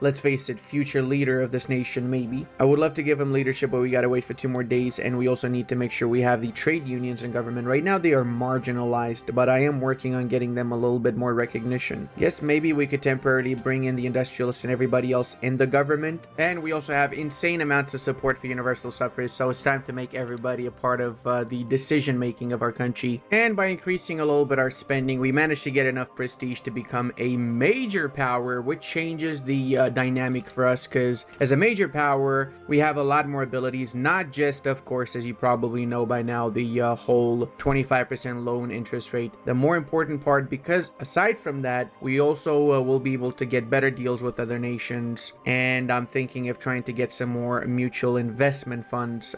let's face it, future leader of this nation, maybe. I would love to give him leadership, but we gotta wait for 2 more days, and we also need to make sure we have the trade unions in government. Right now, they are marginalized, but I am working on getting them a little bit more recognition. Yes, maybe we could temporarily bring in the industrialists and everybody else in the government. And we also have insane amounts of support for universal suffrage, so it's time to make everybody a part of the decision making of our country. And by increasing a little bit our spending, we managed to get enough prestige to become a major power, which changes the dynamic for us, because as a major power, we have a lot more abilities, not just, of course, as you probably know by now, the whole 25% loan interest rate. The more important part, because aside from that, we also will be able to get better deals with other nations, and I'm thinking of trying to get some more mutual investment funds,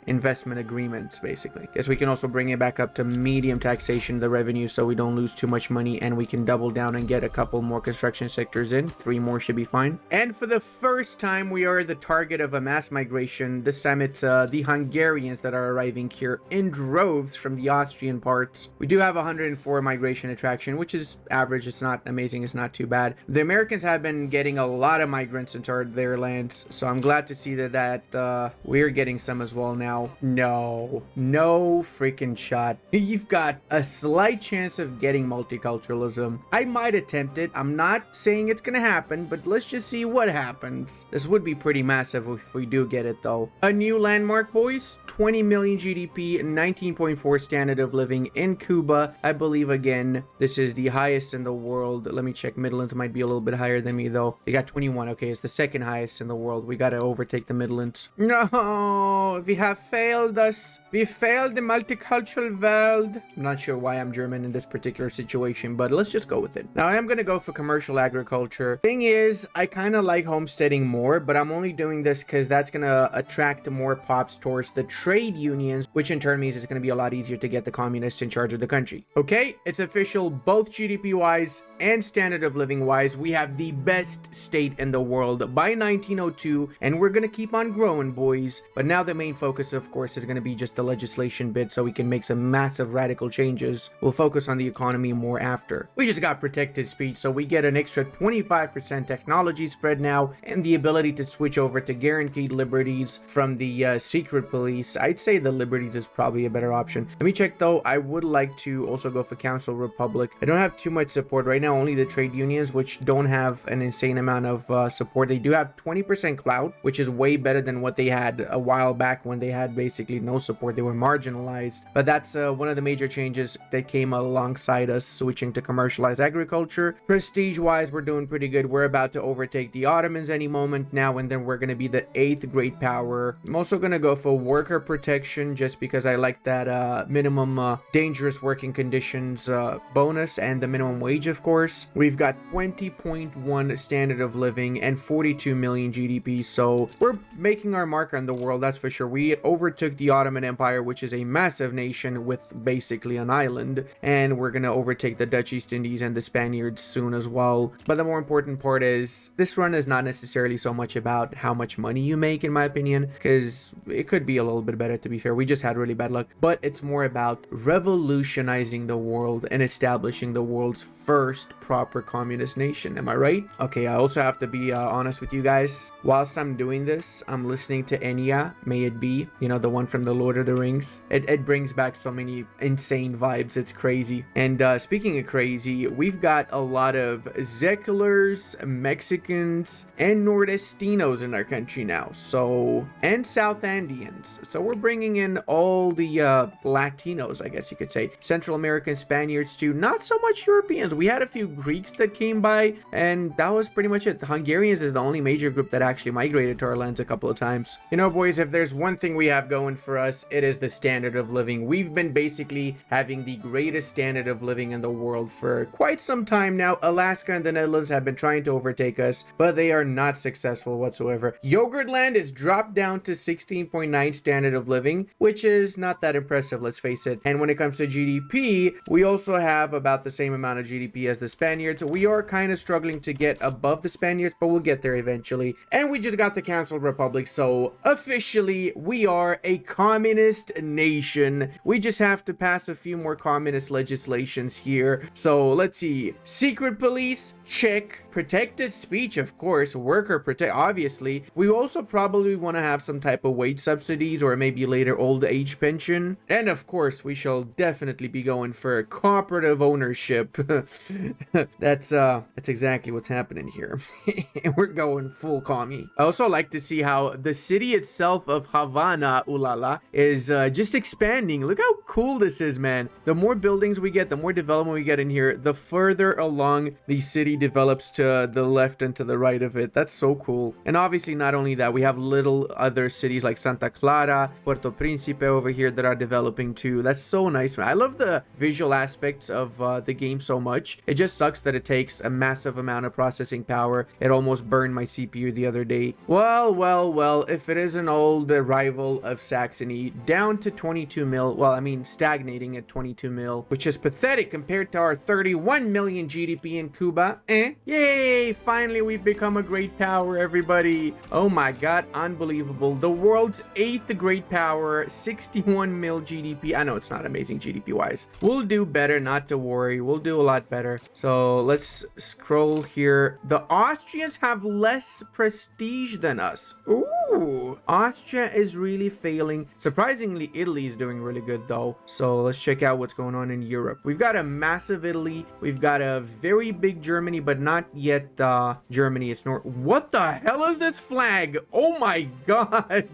investment agreements, basically. Guess we can also bring it back up to medium taxation, the revenue, so we don't lose too much money, and we can double down and get a couple more construction sectors in. 3 more should be fine. And for the first time, we are the target of a mass migration. This time it's the Hungarians that are arriving here in droves from the Austrian parts. We do have 104 migration attraction, which is average. It's not amazing. It's not too bad. The Americans have been getting a lot of migrants into their lands, so I'm glad to see that we're getting some as well now. No freaking shot. You've got a slight chance of getting multiculturalism. I might attempt it. I'm not saying it's gonna happen, but let's just see what happens. This would be pretty massive if we do get it, though. A new landmark, boys. 20 million GDP, 19.4 standard of living in Cuba. I believe, again, this is the highest in the world. Let me check. Midlands might be a little bit higher than me, though. They got 21. Okay, it's the second highest in the world. We gotta overtake the Midlands. No, we have failed us. We failed the multicultural world. I'm not sure why I'm German in this particular situation, but let's just go with it. Now, I am gonna go for commercial agriculture. Thing is, I kind of like homesteading more, but I'm only doing this because that's gonna attract more pops towards the trade unions, which in turn means it's gonna be a lot easier to get the communists in charge of the country. Okay, it's official. Both GDP wise and standard of living wise, we have the best state in the world by 1902, and we're gonna keep on growing, boys. But now the main focus, of course, is gonna be just the legislation bit, so we can make some massive radical changes. We'll focus on the economy more after. We just got protected speech, so we get an extra 25% technology spread now, and the ability to switch over to guaranteed liberties from the secret police. I'd say the liberties is probably a better option. Let me check, though. I would like to also go for Council Republic. I don't have too much support right now, only the trade unions, which don't have an insane amount of support. They do have 20% clout, which is way better than what they had a while back when they had basically no support. They were marginalized. But that's one of the major changes that came alongside us switching to commercialized agriculture. Prestige wise, we're doing pretty good. We're about to overtake the Ottomans any moment now, and then we're going to be the 8th great power. I'm also going to go for worker protection just because I like that minimum dangerous working conditions bonus and the minimum wage, of course. We've got 20.1 standard of living and 42 million GDP, so we're making our mark on the world, that's for sure. We overtook the Ottoman Empire, which is a massive nation with basically an island, and we're gonna overtake the Dutch East Indies and the Spaniards soon as well. But the more important part is this run is not necessarily so much about how much money you make, in my opinion, because it could be a little bit better, to be fair. We just had really bad luck, but it's more about revolutionizing the world and establishing the world's first proper communist nation. Am I right? Okay, I also have to be honest with you guys. Whilst I'm doing this, I'm listening to Enya, May It Be, you know, the one from the Lord of the Rings. It brings back so many insane vibes. It's crazy. And speaking of crazy, we've got a lot of Zekulars, Mexicans, and Nordestinos in our country now. So, and South Andeans. So we're bringing in all the Latinos, I guess you could say. Central American, Spaniards too. Not so much Europeans. We had a few Greeks that came by, and that was pretty much it. The Hungarians is the only major group that actually migrated to our lands a couple of times. You know, boys, if there's one thing we have going for us, it is the standard of living. We've been basically having the greatest standard of living in the world for quite some time now. Alaska and the Netherlands have been trying to overtake us, but they are not successful whatsoever. Yogurtland is dropped down to 16.9 standard of living, which is not that impressive, let's face it. And when it comes to GDP, we also have about the same amount of GDP as the Spaniards. We are kind of struggling to get above the Spaniards, but we'll get there eventually. And we just got the Council Republic, so officially we are a communist nation. We just have to pass a few more communist legislations here. So let's see. Secret police, check. Protected speech, of course. Worker protect, obviously. We also probably want to have some type of wage subsidies or maybe later old age pension. And of course, we shall definitely be going for cooperative ownership. That's exactly what's happening here. And we're going full commie. I also like to see how the city itself of Havana, ulala, is just expanding. Look how cool this is, man. The more buildings we get, the more development we get in here, the further along the city develops to the left and to the right of it. That's so cool. And obviously, not only that, we have little other cities like Santa Clara, Puerto Príncipe over here that are developing too. That's so nice, man. I love the visual aspects of the game so much. It just sucks that it takes a massive amount of processing power. It almost burned my CPU the other day. Well, if it is an old rival of Saxony, down to 22 mil, well, I mean, stagnating at 22 mil, which is pathetic compared to our 31 million GDP in Cuba. Yay, finally we've become a great power, everybody. Oh my god, unbelievable. The world's 8th great power, 61 mil GDP. I know it's not amazing GDP wise. We'll do better, not to worry. We'll do a lot better. So let's scroll here. The Austrians have less prestige than us. Ooh, Austria is really failing. Surprisingly, Italy is doing really good though. So let's check out what's going on in Europe. We've got a massive Italy. We've got a very big Germany, but not yet Germany. It's North. What the hell is this flag? Oh my god.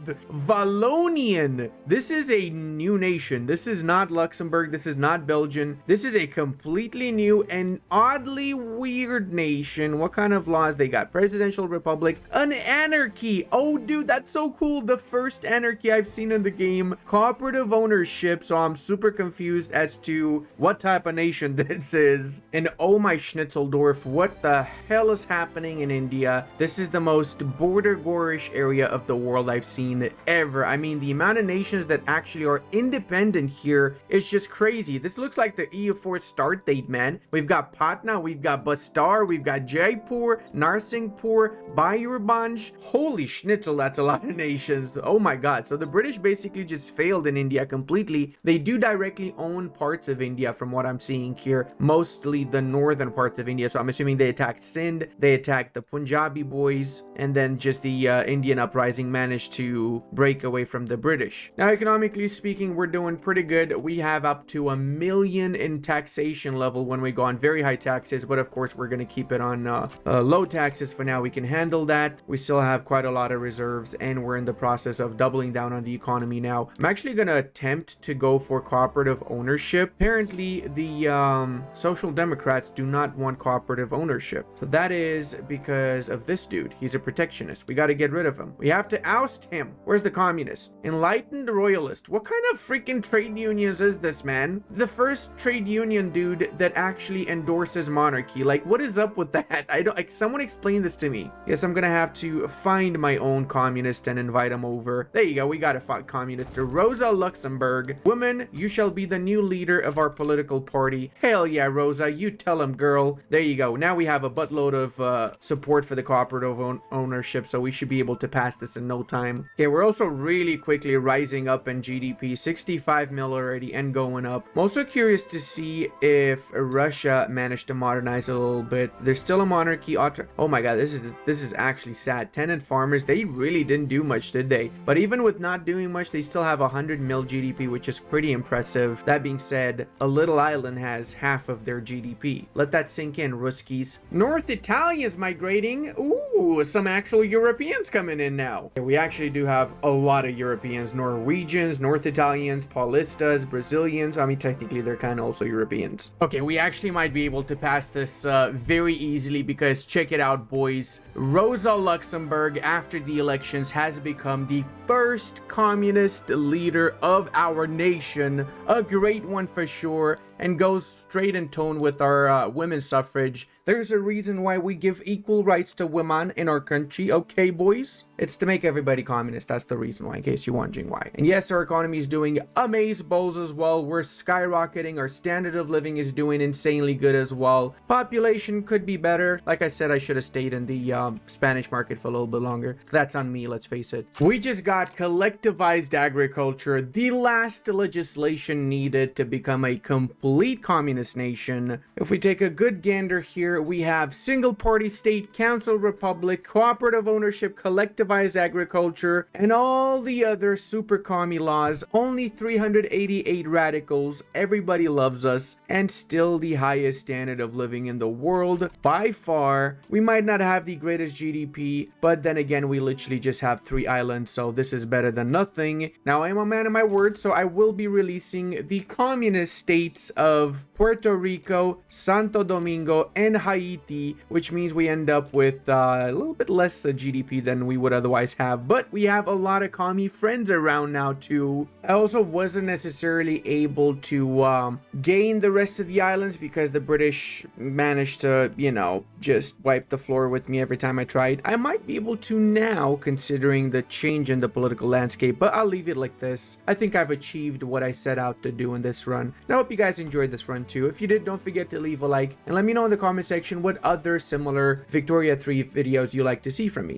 Wallonian. This is a new nation. This is not Luxembourg. This is not Belgium. This is a completely new and oddly weird nation. What kind of laws they got? Presidential republic, an anarchy. Oh dude, that's so cool. The first anarchy I've seen in the game. Cooperative ownership. So I'm super confused as to what type of nation this is. And oh my Schnitzeldorf, what the hell is happening in India? This is the most border gorish area of the world I've seen ever. I mean, the amount of nations that actually are independent here is just crazy. This looks like the EU4 start date, man. We've got Patna, we've got Bastar, we've got Jaipur, Narsinghpur, Bayurbanj. Holy schnitzel, that's a lot of nations. Oh my god. So the British basically just failed in India completely. They do directly own parts of India from what I'm seeing here, mostly the northern parts of India. So I'm assuming they attacked Sindh, they attacked the Punjabi boys, and then just the Indian uprising managed to break away from the British. Now, economically speaking, we're doing pretty good. We have up to 1 million in taxation level when we go on very high taxes, but of course we're going to keep it on low taxes for now. We can handle that. We still have quite a lot of reserves, and we're in the process of doubling down on the economy now. I'm actually going to attempt to go for cooperative ownership. Apparently, the Social Democrats do not want cooperative ownership. So that is because of this dude. He's a protectionist. We got to get rid of him. We have to oust him. Where's the communist? Enlightened royalist. What kind of freaking trade unions is this, man? The first trade union dude that actually endorses monarchy. Like, what is up with that? I don't, like, someone explain this to me. Yes, I'm gonna have to find my own communist and invite him over. There you go. We got a communist. Rosa Luxemburg. Woman, you shall be the new leader of our political party. Hell yeah, Rosa. You tell him, girl. There you go. Now we have a buttload of support for the cooperative ownership, so we should be able to pass this in no time. Okay, we're also really quickly rising up in GDP. 65 mil already and going up. I'm also curious to see if Russia managed to modernize a little bit. There's still a monarchy. Oh my god, this is actually sad. Tenant farmers, they really didn't do much, did they? But even with not doing much, they still have 100 mil GDP, which is pretty impressive. That being said, a little island has half of their GDP. Let that sink in, Ruskies. North Italians migrating. Ooh, some actual Europeans coming in now. We actually do have a lot of Europeans. Norwegians, North Italians, Paulistas, Brazilians. I mean, technically, they're kind of also Europeans. Okay, we actually might be able to pass this very easily because check it out, boys. Rosa Luxemburg, after the elections, has become the first communist leader of our nation. A great one for sure, and goes straight in tone with our women's suffrage. There's a reason why we give equal rights to women in our country, okay, boys? It's to make everybody communist. That's the reason why, in case you're wondering why. And yes, our economy is doing amazeballs as well. We're skyrocketing. Our standard of living is doing insanely good as well. Population could be better. Like I said, I should have stayed in the Spanish market for a little bit longer. That's on me, let's face it. We just got collectivized agriculture, the last legislation needed to become a complete complete communist nation. If we take a good gander here, we have single party state, council republic, cooperative ownership, collectivized agriculture, and all the other super commie laws. Only 388 radicals, everybody loves us, and still the highest standard of living in the world by far. We might not have the greatest GDP, but then again, we literally just have 3 islands, so this is better than nothing. Now, I am a man of my word, so I will be releasing the communist states of Puerto Rico, Santo Domingo, and Haiti, which means we end up with a little bit less GDP than we would otherwise have, but we have a lot of commie friends around now too. I also wasn't necessarily able to gain the rest of the islands because the British managed to, you know, just wipe the floor with me every time I tried. I might be able to now, considering the change in the political landscape, but I'll leave it like this. I think I've achieved what I set out to do in this run. And I hope you guys enjoyed this run too. If you did, don't forget to leave a like and let me know in the comment section what other similar Victoria 3 videos you like to see from me.